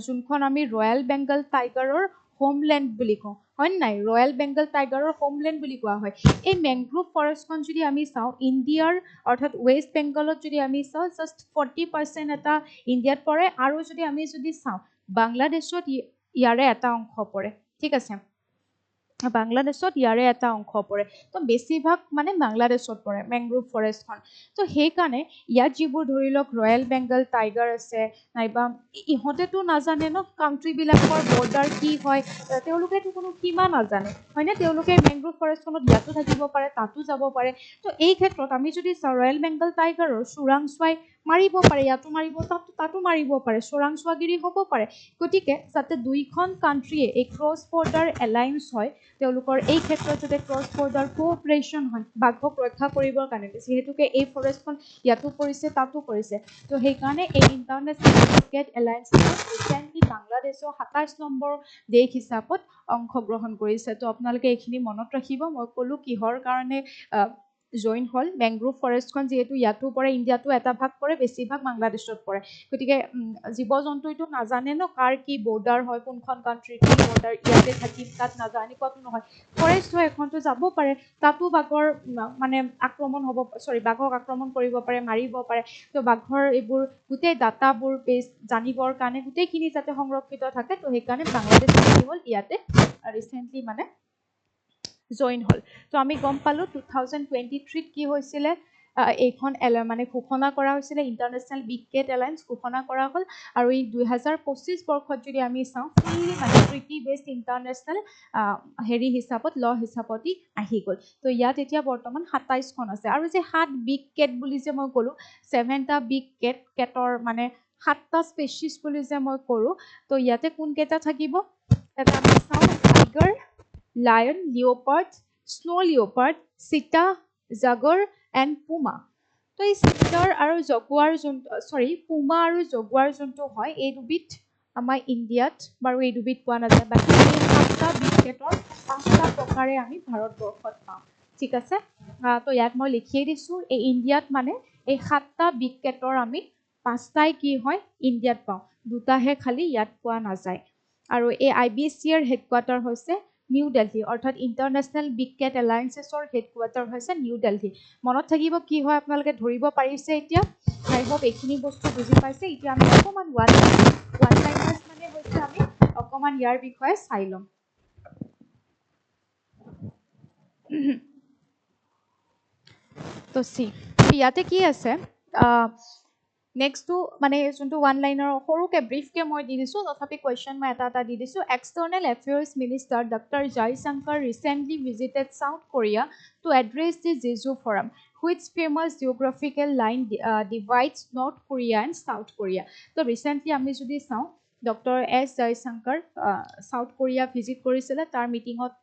যোনখন আমি ৰয়েল বেংগল টাইগাৰৰ হোমলেণ্ড বুলি কওঁ হয় নাই ৰয়েল বেংগল টাইগাৰৰ হোমলেণ্ড বুলি কোৱা হয় এই মেংগ্ৰোভ ফৰেষ্টখন যদি আমি চাওঁ ইণ্ডিয়াৰ অৰ্থাৎ ৱেষ্ট বেংগলত যদি আমি চাওঁ জাষ্ট 40% এটা ইণ্ডিয়াত পৰে আৰু যদি আমি যদি চাওঁ বাংলাদেশত ইয়াৰে এটা অংশ পৰে ঠিক আছে বাংলাদেশত ইয়াৰে এটা অংশ পৰে তো বেছিভাগ মানে বাংলাদেশত পৰে মেংগ্ৰোভ ফৰেষ্টখন তো সেইকাৰণে ইয়াত যিবোৰ ধৰি লওক ৰয়েল বেংগল টাইগাৰ আছে নাইবা ইহঁতেতো নাজানে ন কাণ্ট্ৰিবিলাকৰ বৰ্ডাৰ কি হয় তেওঁলোকেতো কোনো সীমা নাজানে হয়নে তেওঁলোকে মেংগ্ৰোভ ফৰেষ্টখনত ইয়াতো থাকিব পাৰে তাতো যাব পাৰে তো এই ক্ষেত্ৰত আমি যদি চাওঁ ৰয়েল বেংগল টাইগাৰৰ চোৰাংচোৱাই মাৰিব পাৰে ইয়াতো মাৰিব তাতো মাৰিব পাৰে চোৰাংচোৱাগিৰি হ'ব পাৰে গতিকে যাতে দুইখন কাণ্ট্ৰিয়ে এই ক্ৰছ বৰ্ডাৰ এলায়েন্স হয় তেওঁলোকৰ এই ক্ষেত্ৰত যাতে ক্ৰছ বৰ্ডাৰ কোঅপাৰেশ্যন হয় বাঘক ৰক্ষা কৰিবৰ কাৰণে যিহেতুকে এই ফৰেষ্টখন ইয়াতো পৰিছে তাতো পৰিছে তো সেইকাৰণে এই ইণ্টাৰনেশ্যনেল ক্ৰিকেট এলায়েন্সে ৰিচেণ্টলি বাংলাদেশৰ ২৭ নম্বৰ দেশ হিচাপত অংশগ্ৰহণ কৰিছে তো আপোনালোকে এইখিনি মনত ৰাখিব মই ক'লোঁ কিহৰ কাৰণে জইন হ'ল মেংগ্ৰোভ ফৰেষ্টখন যিহেতু ইয়াতো পৰে ইণ্ডিয়াতো এটা ভাগ পৰে বেছিভাগ বাংলাদেশত পৰে গতিকে জীৱ জন্তুটো নাজানে ন কাৰ কি বৰ্ডাৰ হয় কোনখন কাণ্ট্ৰিৰ কি বৰ্ডাৰ ইয়াতে থাকিম তাত নাজানে এনেকুৱাতো নহয় ফৰেষ্ট হয় এখনতো যাব পাৰে তাতো বাঘৰ মানে আক্ৰমণ হ'ব বাঘক আক্ৰমণ কৰিব পাৰে মাৰিব পাৰে তো বাঘৰ এইবোৰ গোটেই ডাটাবোৰ বেছ জানিবৰ কাৰণে গোটেইখিনি যাতে সংৰক্ষিত থাকে তো সেইকাৰণে বাংলাদেশ কি হ'ল ইয়াতে ৰিচেণ্টলি মানে জইন হ'ল তো আমি গম পালোঁ 2023 কি হৈছিলে এইখন মানে ঘোষণা কৰা হৈছিলে ইণ্টাৰনেশ্যনেল বিগ কেট এলায়েন্স ঘোষণা কৰা হ'ল আৰু এই 2025 বৰ্ষত যদি আমি চাওঁ ফুল্লি মানে ট্ৰিটি বেছড ইণ্টাৰনেশ্যনেল হেৰি হিচাপত ল হিচাপত আহি গ'ল তো ইয়াত এতিয়া বৰ্তমান 27খন আছে আৰু যে 7 বিগ কেট বুলি যে মই ক'লোঁ 7টা বিগ কেটৰ মানে 7টা স্পেচিছ বুলি যে মই কৰোঁ তো ইয়াতে কোনকেইটা থাকিব এটা আমি চাওঁ tiger lion leopard snow leopard চিতা জাগৰ এণ্ড পুমা তো এই চিতাৰ আৰু জগুৱাৰ যোনটো পুমা আৰু জগুৱাৰ যোনটো হয় এই দুবিধ আমাৰ ইণ্ডিয়াত বাৰু এই দুবিধ পোৱা নাযায় বাকী এই 7টা বিগ কেটৰ 5টা প্ৰকাৰে আমি ভাৰতবৰ্ষত পাওঁ ঠিক আছে তো ইয়াত মই লিখিয়ে দিছোঁ এই ইণ্ডিয়াত মানে এই 7টা বিগ কেটৰ আমি 5টাই কি হয় ইণ্ডিয়াত পাওঁ 2টাহে খালি ইয়াত পোৱা নাযায় আৰু এই IBCৰ হেডকোৱাৰ্টাৰ হৈছে নিউ দিল্লী অৰ্থাৎ ইণ্টাৰনেশ্যনেল বিগ কেট এলায়েন্সেছৰ হেডকোৱাৰ্টাৰ হৈছে নিউ দিল্লী মনত থাকিব কি হয় আপোনালোকে ধৰিব পাৰিছে এতিয়া আই হোপ এইখিনি বস্তু বুজি পাইছে এতিয়া আমি অকণমান ওৱান লাইনাৰ্ছ মানে হৈছে আমি অকণমান ইয়াৰ বিষয়ে চাই ল'ম তো ইয়াতে কি আছে নেক্সটটো মানে যোনটো ওৱান লাইনৰ সৰুকৈ ব্ৰিফকৈ মই দি দিছোঁ তথাপি কুৱেশ্যন মই এটা দি দিছোঁ external affairs minister doctor Jaishankar recently visited South Korea to address the Jeju forum which famous geographical line divides North Korea and South Korea তো ৰিচেণ্টলি আমি যদি চাওঁ doctor S Jaishankar South Korea visit কৰিছিলে তাৰ মিটিঙত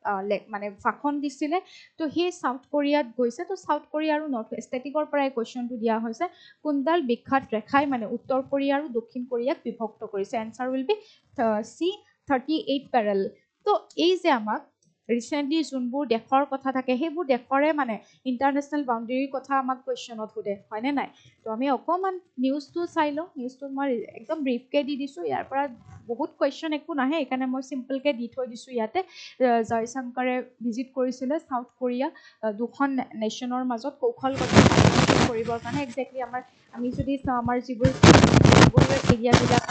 মানে ভাষণ দিছিলে তো সেই চাউথ কোৰিয়াত গৈছে তো চাউথ কোৰিয়া আৰু নৰ্থ ষ্টেটিকৰ পৰাই কুৱেশ্যনটো দিয়া হৈছে কোনডাল বিখ্যাত ৰেখাই মানে উত্তৰ কোৰিয়া আৰু দক্ষিণ কোৰিয়াক বিভক্ত কৰিছে answer will be C38 parallel তো এই যে আমাক ৰিচেণ্টলি যোনবোৰ দেশৰ কথা থাকে সেইবোৰ দেশৰে মানে ইণ্টাৰনেশ্যনেল বাউণ্ডেৰীৰ কথা আমাক কুৱেশ্যনত সোধে হয়নে নাই তো আমি অকণমান নিউজটো চাই লওঁ নিউজটোত মই একদম ব্ৰিফকৈ দি দিছোঁ ইয়াৰ পৰা বহুত কুৱেশ্যন একো নাহে সেইকাৰণে মই চিম্পলকৈ দি থৈ দিছোঁ ইয়াতে জয়শংকৰে ভিজিট কৰিছিলে চাউথ কোৰিয়া দুখন নেশ্যনৰ মাজত কৌশলগত কৰিবৰ কাৰণে একজেক্টলি আমি যদি চাওঁ আমাৰ যিবোৰ এৰিয়াবিলাক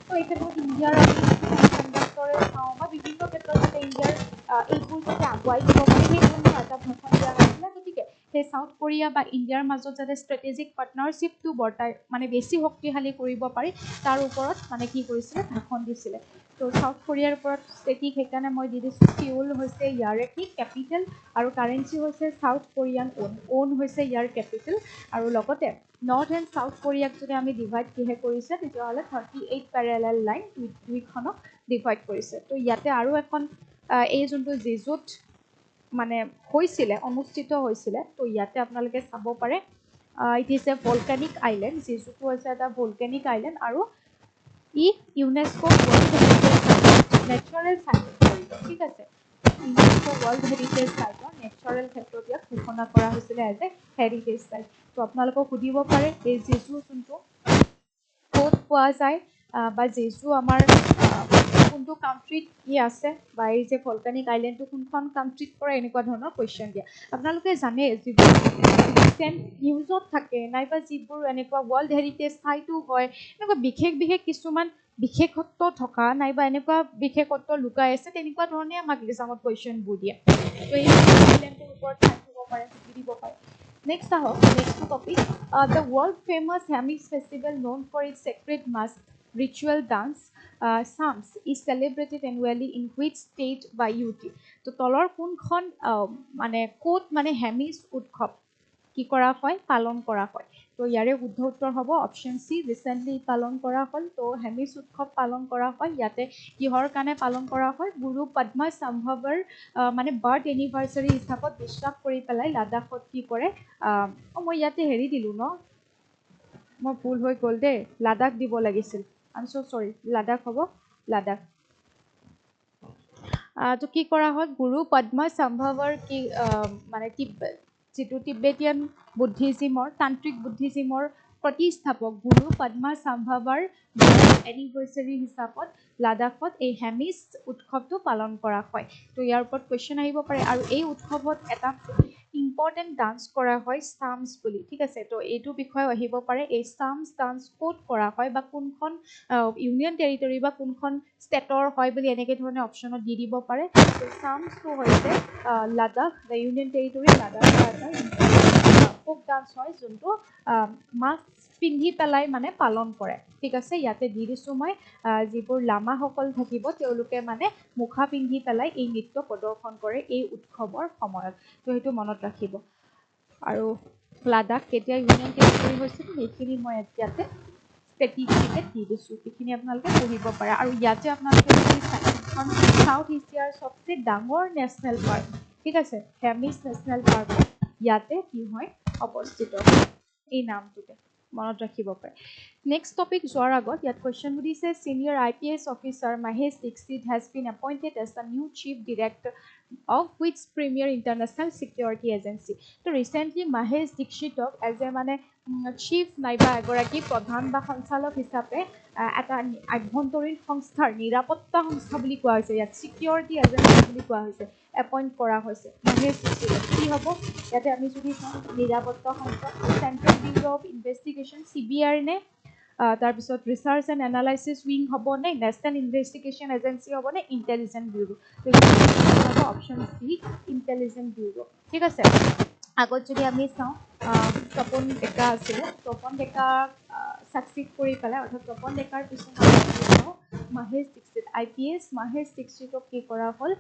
তো এই ক্ষেত্ৰত ইণ্ডিয়াৰ চেমিকণ্ডাক্টৰে চাওঁ বা বিভিন্ন ক্ষেত্ৰত যাতে ইণ্ডিয়াৰ এইবোৰ যাতে আগুৱাই দিব পাৰে সেইবোৰ এটা ভাষণ দিয়া হৈছিলে গতিকে সেই চাউথ কোৰিয়া বা ইণ্ডিয়াৰ মাজত যাতে ষ্ট্ৰেটেজিক পাৰ্টনাৰশ্বিপটো বৰ্তাই মানে বেছি শক্তিশালী কৰিব পাৰি তাৰ ওপৰত মানে কি কৰিছিলে ভাষণ দিছিলে তো চাউথ কোৰিয়াৰ ওপৰত ষ্টেটিক সেইকাৰণে মই দি দিছোঁ চিউল হৈছে ইয়াৰে কি কেপিটেল আৰু কাৰেঞ্চি হৈছে চাউথ কোৰিয়ান ওন হৈছে ইয়াৰ কেপিটেল আৰু লগতে নৰ্থ এণ্ড চাউথ কোৰিয়াক যদি আমি ডিভাইড কিহে কৰিছে তেতিয়াহ'লে 38 পেৰেলেল লাইন দুইখনক ডিভাইড কৰিছে তো ইয়াতে আৰু এখন এই যোনটো জেজুত মানে হৈছিলে অনুষ্ঠিত হৈছিলে তো ইয়াতে আপোনালোকে চাব পাৰে ইট ইজ এ ভলকেনিক আইলেণ্ড জেজুটো হৈছে এটা ভলকেনিক আইলেণ্ড আৰু ই ইউনেস্কো ৱৰ্ল্ড হেৰিটেজ নেচাৰেল চাইট ঠিক আছে ইউনেস্কো ৱৰ্ল্ড হেৰিটেজ চাইটৰ নেচাৰেল ক্ষেত্ৰত ইয়াক ঘোষণা কৰা হৈছিলে এজ এ হেৰিটেজ চাইট। তো আপোনালোকক সুধিব পাৰে এই জেজু যোনটো ক'ত পোৱা যায় বা জেজু আমাৰ কোনটো কাণ্ট্ৰিত ই আছে বা এই যে ভলকানিক আইলেণ্ডটো কোনখন কাণ্ট্ৰিত পৰে, এনেকুৱা ধৰণৰ কুৱেশ্যন দিয়ে। আপোনালোকে জানে যিবোৰ ৰিচেণ্ট নিউজত থাকে নাইবা যিবোৰ এনেকুৱা ৱৰ্ল্ড হেৰিটেজ চাইটো হয়, এনেকুৱা বিশেষ কিছুমান বিশেষত্ব থকা নাইবা এনেকুৱা বিশেষত্ব লুকাই আছে, তেনেকুৱা ধৰণে আমাক এক্সামত কুৱেশ্যনবোৰ দিয়ে। তো এই আইলেণ্ডটোৰ ওপৰত থাকিব পাৰে, সুধি দিব পাৰে। Next ahok, next topic, the world famous Hemis festival known for its sacred mass ritual dance, Sams, is celebrated annually in which state by UT? তো তলৰ কোনখন মানে ক'ত মানে হেমিজ উৎসৱ কি কৰা হয়, পালন কৰা হয়? তো ইয়াৰে শুদ্ধ উত্তৰ হ'ব অপশ্যন চি, ৰিচেণ্টলি পালন কৰা হ'ল। তো হেমিজ উৎসৱ পালন কৰা হয় ইয়াতে কিহৰ কাৰণে পালন কৰা হয়? গুৰু পদ্মা সম্ভৱৰ মানে বাৰ্থ এনিভাৰ্চাৰী হিচাপত বিশ্বাস কৰি পেলাই লাডাখত কি কৰে, মই ইয়াতে হেৰি দিলোঁ ন, মই ভুল হৈ গ'ল দেই, লাডাখ দিব লাগিছিল, আই এম চ' চৰি, লাডাখ হ'ব, লাডাখ। তো কি কৰা হয়, গুৰু পদ্মা সম্ভৱৰ কি মানে যিটো টিবেটিয়ান বুদ্ধিজিমৰ, তান্ত্ৰিক বুদ্ধিজিমৰ প্ৰতিষ্ঠাপক গুৰু পদ্মা সম্ভৱৰ এনিভাৰ্চাৰী হিচাপত লাডাখত এই হেমিজ উৎসৱটো পালন কৰা হয়। তো ইয়াৰ ওপৰত কুৱেশ্যন আহিব পাৰে। আৰু এই উৎসৱত এটা ইম্পৰ্টেণ্ট ডান্স কৰা হয় ষ্টাম্পছ বুলি, ঠিক আছে। তো এইটো বিষয়ে আহিব পাৰে, এই ষ্টাম্পছ ডান্স ক'ত কৰা হয় বা কোনখন ইউনিয়ন টেৰিটৰী বা কোনখন ষ্টেটৰ হয় বুলি এনেকৈ ধৰণে অপশ্যনত দি দিব পাৰে। ষ্টাম্পছটো হৈছে লাডাখ, দ্য ইউনিয়ন টেৰিটৰী লাডাখৰ এটা ফোক ডান্স হয়, যোনটো মাস্ক পিন্ধি পেলাই মানে পালন কৰে, ঠিক আছে। ইয়াতে দি দিছোঁ মই, যিবোৰ লামাসকল থাকিব তেওঁলোকে মানে মুখা পিন্ধি পেলাই এই নৃত্য প্ৰদৰ্শন কৰে এই উৎসৱৰ সময়ত। তো সেইটো মনত ৰাখিব। আৰু লাডাখ কেতিয়া ইউনিয়ন টেৰিটৰী হৈছিল সেইখিনি মই ইয়াতে ষ্টেটিষ্টিকেট দি দিছোঁ, সেইখিনি আপোনালোকে পঢ়িব পাৰে। আৰু ইয়াতে আপোনালোকে যদি চাউথ এছিয়াৰ চবচে ডাঙৰ নেশ্যনেল পাৰ্ক, ঠিক আছে, হেমিজ নেশ্যনেল পাৰ্ক ইয়াতে কি হয়, অৱস্থিত এই নামটোতে, মনত ৰাখিব পাৰে। নেক্সট টপিক যোৱাৰ আগত ইয়াত কুৱেশ্যন সুধিছে, senior IPS officer Mahesh Dikshit has been appointed as the new chief director of which premier international security agency? তো ৰিচেণ্টলি মহেশ দীক্ষিতক এজ এ মানে চিফ নাইবা এগৰাকী প্ৰধান বা সঞ্চালক হিচাপে এটা আভ্যন্তৰীণ সংস্থাৰ নিৰাপত্তা সংস্থা বুলি কোৱা হৈছে, ইয়াত ছিকিউৰিটি এজেঞ্চি বুলি কোৱা হৈছে, এপইণ্ট কৰা হৈছে মহেশ দীক্ষিতক। কি হ'ব ইয়াতে আমি যদি চাওঁ, নিৰাপত্তা সংস্থা, central bureau of investigation CBI নে, তাৰপিছত ৰিচাৰ্চ এণ্ড এনালাইচিছ উইং হ'ব নে, নেশ্যনেল ইনভেষ্টিগেশ্যন এজেঞ্চি হ'ব নে, intelligence bureau? Option C, intelligence bureau, ঠিক আছে। আগত যদি আমি চাওঁ, তপন ডেকা আছিলে, তপন ডেকাক ছাকচিড কৰি পেলাই, অৰ্থাৎ তপন ডেকাৰ পিছত মহেশ দীক্ষিত IPS মহেশ দীক্ষিতক কি কৰা হ'ল,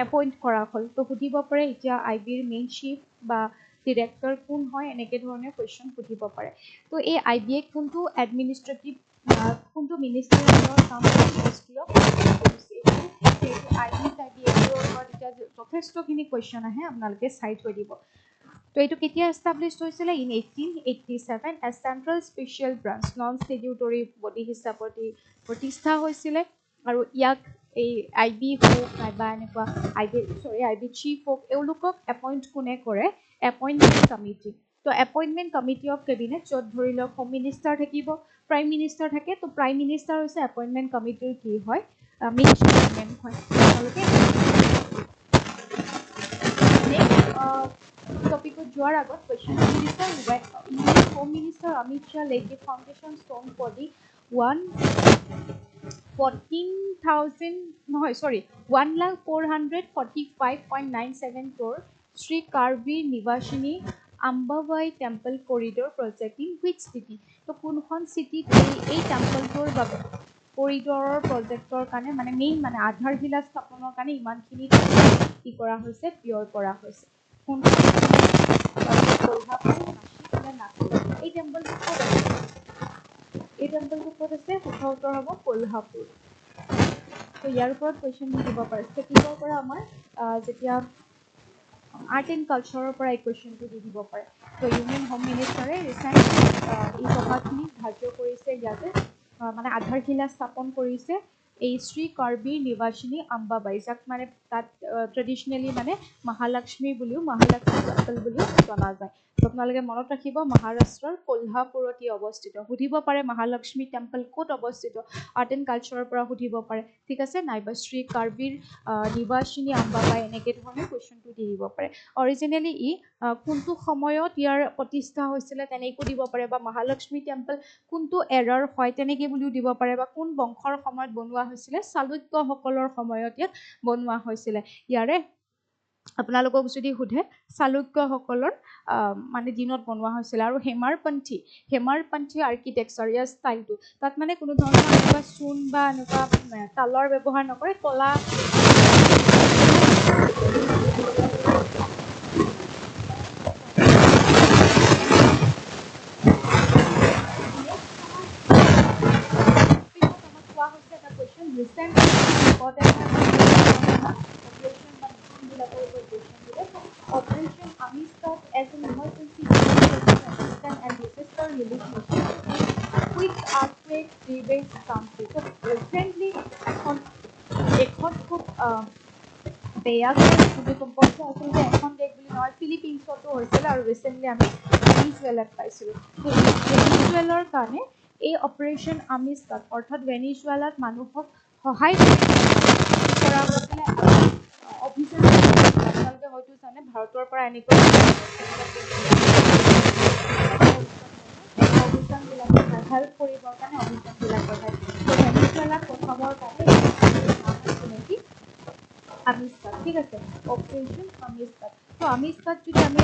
এপইণ্ট কৰা হ'ল। তো সুধিব পাৰে এতিয়া IBৰ মেইন চিফ বা ডিৰেক্টৰ কোন হয়, এনেকৈ ধৰণে কুৱেশ্যন সুধিব পাৰে। তো এই IBক কোনটো এডমিনিষ্ট্ৰেটিভ কোনটো মিনিষ্টাৰৰ কাম যথেষ্টখিনি কুৱেশ্যন আহে, আপোনালোকে চাই থৈ দিব। তো এইটো কেতিয়া এষ্টাব্লিছ হৈছিলে? In 1887 as central special branch, non statutory body হিচাপত প্ৰতিষ্ঠা হৈছিলে। আৰু ইয়াক এই IB হওক নাইবা এনেকুৱা IB চিফ হওক, এওঁলোকক এপইণ্ট কোনে কৰে? Appointment committee. তো এপইণ্টমেণ্ট কমিটি অফ কেবিনেট, য'ত ধৰি লওক হোম মিনিষ্টাৰ থাকিব, প্ৰাইম মিনিষ্টাৰ থাকে। তো প্ৰাইম মিনিষ্টাৰ হৈছে এপইণ্টমেণ্ট কমিটিৰ কি হয়, মেইন চেয়াৰমেন হয়। তেওঁলোকে টপিকত যোৱাৰ আগত কুৱেশ্যন সুধিছে, Indian home minister Amit Shah laid the foundation stone for the 1,445.97 crore Sri Karvi Nivashini Ambabai Temple Corridor Project in which city? তো কোনখন চিটিত এই টেম্পলটোৰ বাবে কৰিডৰৰ প্ৰজেক্টৰ কাৰণে মানে মেইন মানে আধাৰশিলা স্থাপনৰ কাৰণে ইমানখিনি কি কৰা হৈছে, ব্যয় কৰা হৈছে? এই টেম্পলটো ক'ত আছে? এই টেম্পলটো ক'ত আছে? শুদ্ধ উত্তৰ হ'ব কোলহাপুৰ। তো ইয়াৰ ওপৰত কুৱেশ্যন দিব পাৰে। ষ্টেটিকৰ পৰা আমাৰ যেতিয়া আৰ্ট এণ্ড কালচাৰৰ পৰা এই কুৱেশ্যনটো দি দিব পাৰে। তো ইউনিয়ন হোম মিনিষ্টাৰে ৰিচেণ্ট এই টকাখিনি ধাৰ্য কৰিছে, ইয়াতে মানে আধাৰশিলা স্থাপন কৰিছে এই শ্ৰী কাৰ্বি নিবাসিনী আম্বাবাই, যাক মানে তাত ট্ৰেডিশ্যনেলি মানে মহালক্ষ্মী বুলিও, মহালক্ষ্মী টেম্পল বুলিও জনা যায়। আপোনালোকে মনত ৰাখিব মহাৰাষ্ট্ৰৰ কোল্হাপুৰত ই অৱস্থিত। সুধিব পাৰে মহালক্ষ্মী টেম্পল ক'ত অৱস্থিত, আৰ্ট এণ্ড কালচাৰৰ পৰা সুধিব পাৰে, ঠিক আছে, নাইবা শ্ৰী কাৰ্বিৰ নিবাসিনী আম্বাবাই এনেকৈ ধৰণে কুৱেশ্যনটো দি দিব পাৰে। অৰিজিনেলি ই কোনটো সময়ত ইয়াৰ প্ৰতিষ্ঠা হৈছিলে তেনেকৈও দিব পাৰে, বা মহালক্ষ্মী টেম্পল কোনটো এৰাৰ হয় তেনেকৈ বুলিও দিব পাৰে, বা কোন বংশৰ সময়ত বনোৱা হৈছিলে, চালুক্যসকলৰ সময়ত ইয়াত বনোৱা হৈছিলে। ইয়াৰে আপোনালোকক যদি সোধে চালুক্যসকলৰ মানে দিনত বনোৱা হৈছিলে। আৰু হেমাৰপন্থী আৰ্কিটেক্সাৰ, ইয়াৰ ষ্টাইলটো তাত মানে কোনো ধৰণৰ এনেকুৱা চূণ বা এনেকুৱা তালৰ ব্যৱহাৰ নকৰে, কলা Operation Amistad as an emergency assistance and disaster relief mission with earthquake ravaged country. So recently, এখন খুব বেয়াকৈ ভূমিকম্প হৈছে, আচলতে এখন দেশ বুলি নহয়, ফিলিপিনছতো হৈছিলে, আৰু ৰিচেণ্টলি আমি ভেনিজুৱেলাত পাইছিলোঁ। তো ভেনিজুৱেলাৰ কাৰণে এই অপাৰেশ্যন আমিষ্টাদ অৰ্থাৎ ভেনিজুৱেলাত মানুহক সহায় কৰা হৈছিলে অভিযান। আপোনালোকে হয়তো জানে ভাৰতৰ পৰা এনেকৈ অভিযানবিলাকক হেল্প কৰিবৰ কাৰণে অভিযানবিলাক পঠায়। তো ভেনিজুৱেলাক পঠাবৰ কাৰণে আমিষ্টাদ, ঠিক আছে, অপাৰেশ্যন আমিষ্টাদ। তো আমিষ্টাদ যদি আমি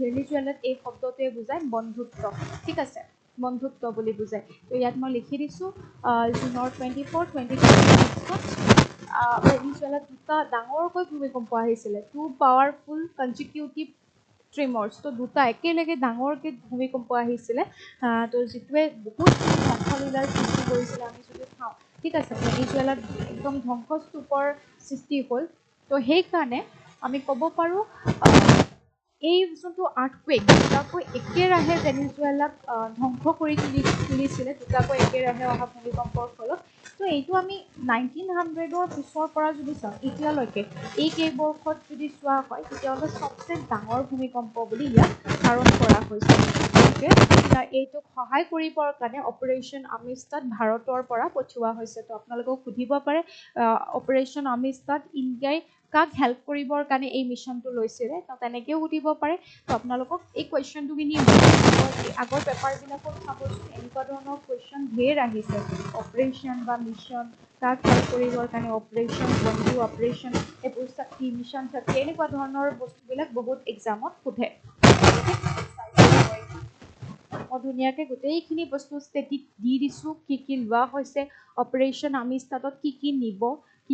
ভেনিজুৱেলাত এই শব্দটোৱে বুজায় বন্ধুত্ব, ঠিক আছে, বন্ধুত্ব বুলি বুজায়। তো ইয়াত মই লিখি দিছোঁ জুনৰ 24, 2026 ভেনিজুৱেলাত দুটা ডাঙৰকৈ ভূমিকম্প আহিছিলে, 2 পাৱাৰফুল কনজিকিউটিভ ট্ৰিমৰ্ছ। তো দুটা একেলগে ডাঙৰকৈ ভূমিকম্প আহিছিলে, তো যিটোৱে বহুতখিনি ধ্বংসলীলাৰ সৃষ্টি কৰিছিলে। আমি যদি চাওঁ, ঠিক আছে, ভেনিজুৱেলাত একদম ধ্বংসস্তূপৰ সৃষ্টি হ'ল। তো সেইকাৰণে আমি ক'ব পাৰোঁ এই যোনটো আৰ্থকুৱেক দুটাকৈ একেৰাহে ভেনিজুৱেলাক ধ্বংস কৰি তুলিছিলে, দুটাকৈ একেৰাহে অহা ভূমিকম্পৰ ফলত। তো এইটো আমি 1900ৰ পিছৰ পৰা যদি চাওঁ এতিয়ালৈকে এই কেইবৰ্ষত যদি চোৱা হয়, তেতিয়াহ'লে চবচে ডাঙৰ ভূমিকম্প বুলি ইয়াক ধাৰণ কৰা হৈছে। গতিকে এইটোক সহায় কৰিবৰ কাৰণে অপাৰেশ্যন আমিষ্টাদ ভাৰতৰ পৰা পঠিওৱা হৈছে। তো আপোনালোকক সুধিব পাৰে অপাৰেশ্যন আমিষ্টাদ ইণ্ডিয়াই কাক হেল্প কৰিবৰ কাৰণে এই মিছনটো লৈছিলে, তো তেনেকৈও সুধিব পাৰে। তো আপোনালোকক এই কুৱেশ্যনটো কিনি আগৰ পেপাৰবিলাকত চাবচোন, এনেকুৱা ধৰণৰ কুৱেশ্যন ঢেৰ আহিছে। অপাৰেশ্যন বা মিছন, কাক হেল্প কৰিবৰ কাৰণে অপাৰেশ্যন বন্ধু, অপাৰেশ্যন এইবোৰ শক্তি, মিছন শক্তি, এনেকুৱা ধৰণৰ বস্তুবিলাক বহুত এক্সামত সোধে। মই ধুনীয়াকৈ গোটেইখিনি বস্তু ষ্টেটিক দি দিছোঁ, কি কি লোৱা হৈছে অপাৰেশ্যন আমিষ্টাদত, কি নিব,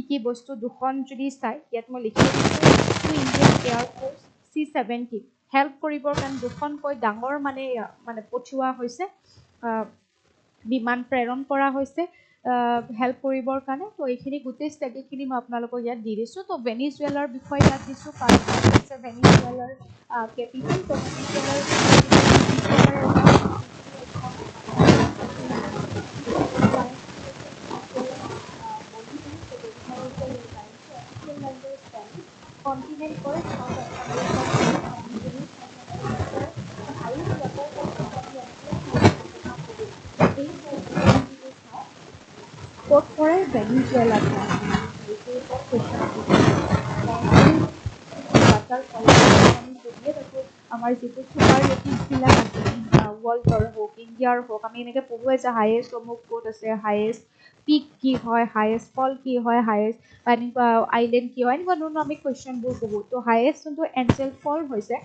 কি বস্তু। দুখন যদি চাই ইয়াত মই লিখি দিছোঁ ইণ্ডিয়ান এয়াৰফ'ৰ্চ C-17 হেল্প কৰিবৰ কাৰণে দুখনকৈ ডাঙৰ মানে পঠিওৱা হৈছে, বিমান প্ৰেৰণ কৰা হৈছে হেল্প কৰিবৰ কাৰণে। তো এইখিনি গোটেই ষ্টেটিকখিনি মই আপোনালোকক ইয়াত দি দিছোঁ। তো ভেনিজুৱেলাৰ বিষয়ে ইয়াত দিছোঁ, কাৰ্বিজ হৈছে ভেনিজুৱেলাৰ কেপিটেল। তো ভেনিজুৱেলাৰ continent for South America ক'ত পৰে ভেনিজুৱেলা। আমাৰ যিটো ছুপাৰ ৰেটিংছবিলাক আছে ৱৰ্ল্ডৰ হওক ইণ্ডিয়াৰ হওক, আমি এনেকৈ পঢ়োৱে যে হায়েষ্ট অমুক ক'ত আছে, হায়েষ্ট পিক কি হয়, হায়েষ্ট ফল কি হয়, হায়েষ্ট এনেকুৱা আইলেণ্ড কি হয়, এনেকুৱা ধৰণৰ আমি কুৱেশ্যনবোৰ পঢ়োঁ। তো হায়েষ্ট যোনটো এঞ্জেল ফল হৈছে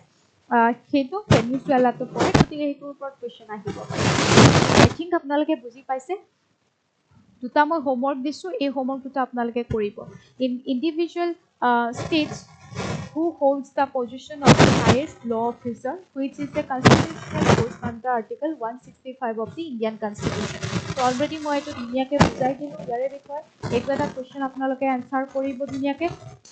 সেইটো ভেনিজুৱেলাটো পৰে, গতিকে সেইটোৰ ওপৰত কুৱেশ্যন আহিব পাৰে। আই থিংক আপোনালোকে বুজি পাইছে। দুটা মই হোমৱৰ্ক দিছোঁ, এই হোমৱৰ্ক দুটা আপোনালোকে কৰিব। Individual states who holds the position of the highest law officer, which is the constitutional post under Article 165 of the Indian Constitution. So already মই এইটো ধুনীয়াকৈ বুজাই দিলোঁ ইয়াৰে বিষয়ে। এইটো এটা কুৱেশ্যন আপোনালোকে এনচাৰ কৰিব ধুনীয়াকৈ।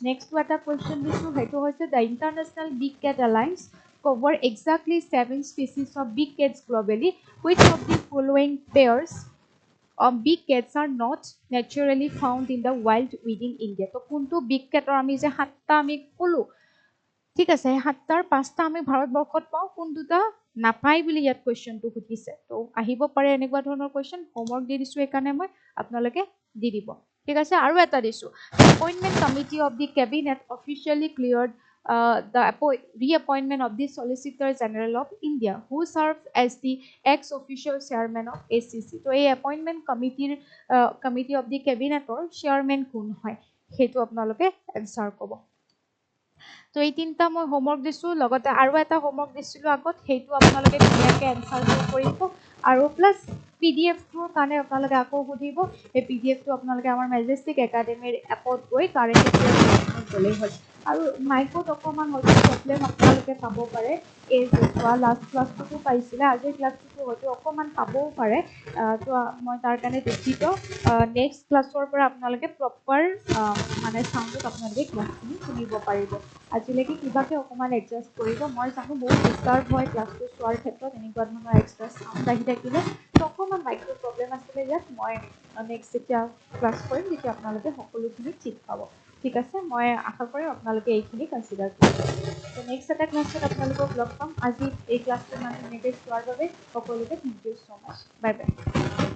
নেক্সটটো এটা কুৱেশ্যন দিছোঁ, সেইটো হৈছে the international big cat alliance cover exactly 7 species of big cats globally. Which of the following pairs big cats are not naturally found in the wild within India. তো কোনটো big cat আমি যে সাতটা আমি কলো ঠিক আছে এই সাতটাৰ পাঁচটা আমি ভাৰতবৰ্ষত পাওঁ কোনটোটা নাপায় বুলি ইয়াত কুৱেশ্যনটো সুধিছে তো আহিব পাৰে এনেকুৱা ধৰণৰ কুৱেশ্যন হোমৱৰ্ক দি দিছো এইকাৰণে মই আপোনালোকে দি দিব ঠিক আছে আৰু এটা দিছো appointment committee of the cabinet officially cleared the reappointment of the Solicitor General of India, who serves as the ex-official chairman of ACC. So, a appointment committee of the cabinet or chairman কোন হয় সেইটো আপোনালোকে answer ক'ব তো এই তিনটা মই হোমৱৰ্ক দিছো লগতে আৰু এটা হোমৱৰ্ক দিছিলো আগত সেইটো আপোনালোকে ধুনীয়াকৈ এনসাৰ কৰিব আৰু প্লাস পিডিএফটোৰ কাৰণে আপোনালোকে আকৌ সুধিব এই পিডিএফটো আপোনালোকে আমাৰ মেজেষ্টিক একাডেমীৰ এপত গৈ কাৰেণ্ট এফেয়াৰ্ছ গ'লেই হ'ল আৰু মাইকত অকণমান হয়তো প্ৰব্লেম আপোনালোকে পাব পাৰে এই যোৱা লাষ্ট ক্লাছটোতো পাইছিলে আজিৰ ক্লাছটোতো হয়তো অকণমান পাবও পাৰে তো মই তাৰ কাৰণে দুখিত নেক্সট ক্লাছৰ পৰা আপোনালোকে প্ৰপাৰ মানে চাউণ্ডত আপোনালোকে ক্লাছখিনি শুনিব পাৰিব আজিলৈকে কিবাকে অকণমান এডজাষ্ট কৰিব মই জানো বহুত ডিষ্টাৰ্ব হয় ক্লাছটো চোৱাৰ ক্ষেত্ৰত এনেকুৱা ধৰণৰ এক্সট্ৰা চাউণ্ড আহি থাকিলে তো অকণমান মাইক্ৰ' প্ৰব্লেম আছিলে ইয়াত মই নেক্সট যেতিয়া ক্লাছ কৰিম তেতিয়া আপোনালোকে সকলোখিনি ঠিক পাব ঠিক আছে মই আশা কৰিম আপোনালোকে এইখিনি কনচিডাৰ কৰিব তো নেক্সট এটা ক্লাছত আপোনালোকক লগ পাম আজি এই ক্লাছটো ইমান ধুনীয়াকৈ চোৱাৰ বাবে সকলোকে thank you so' much bye bye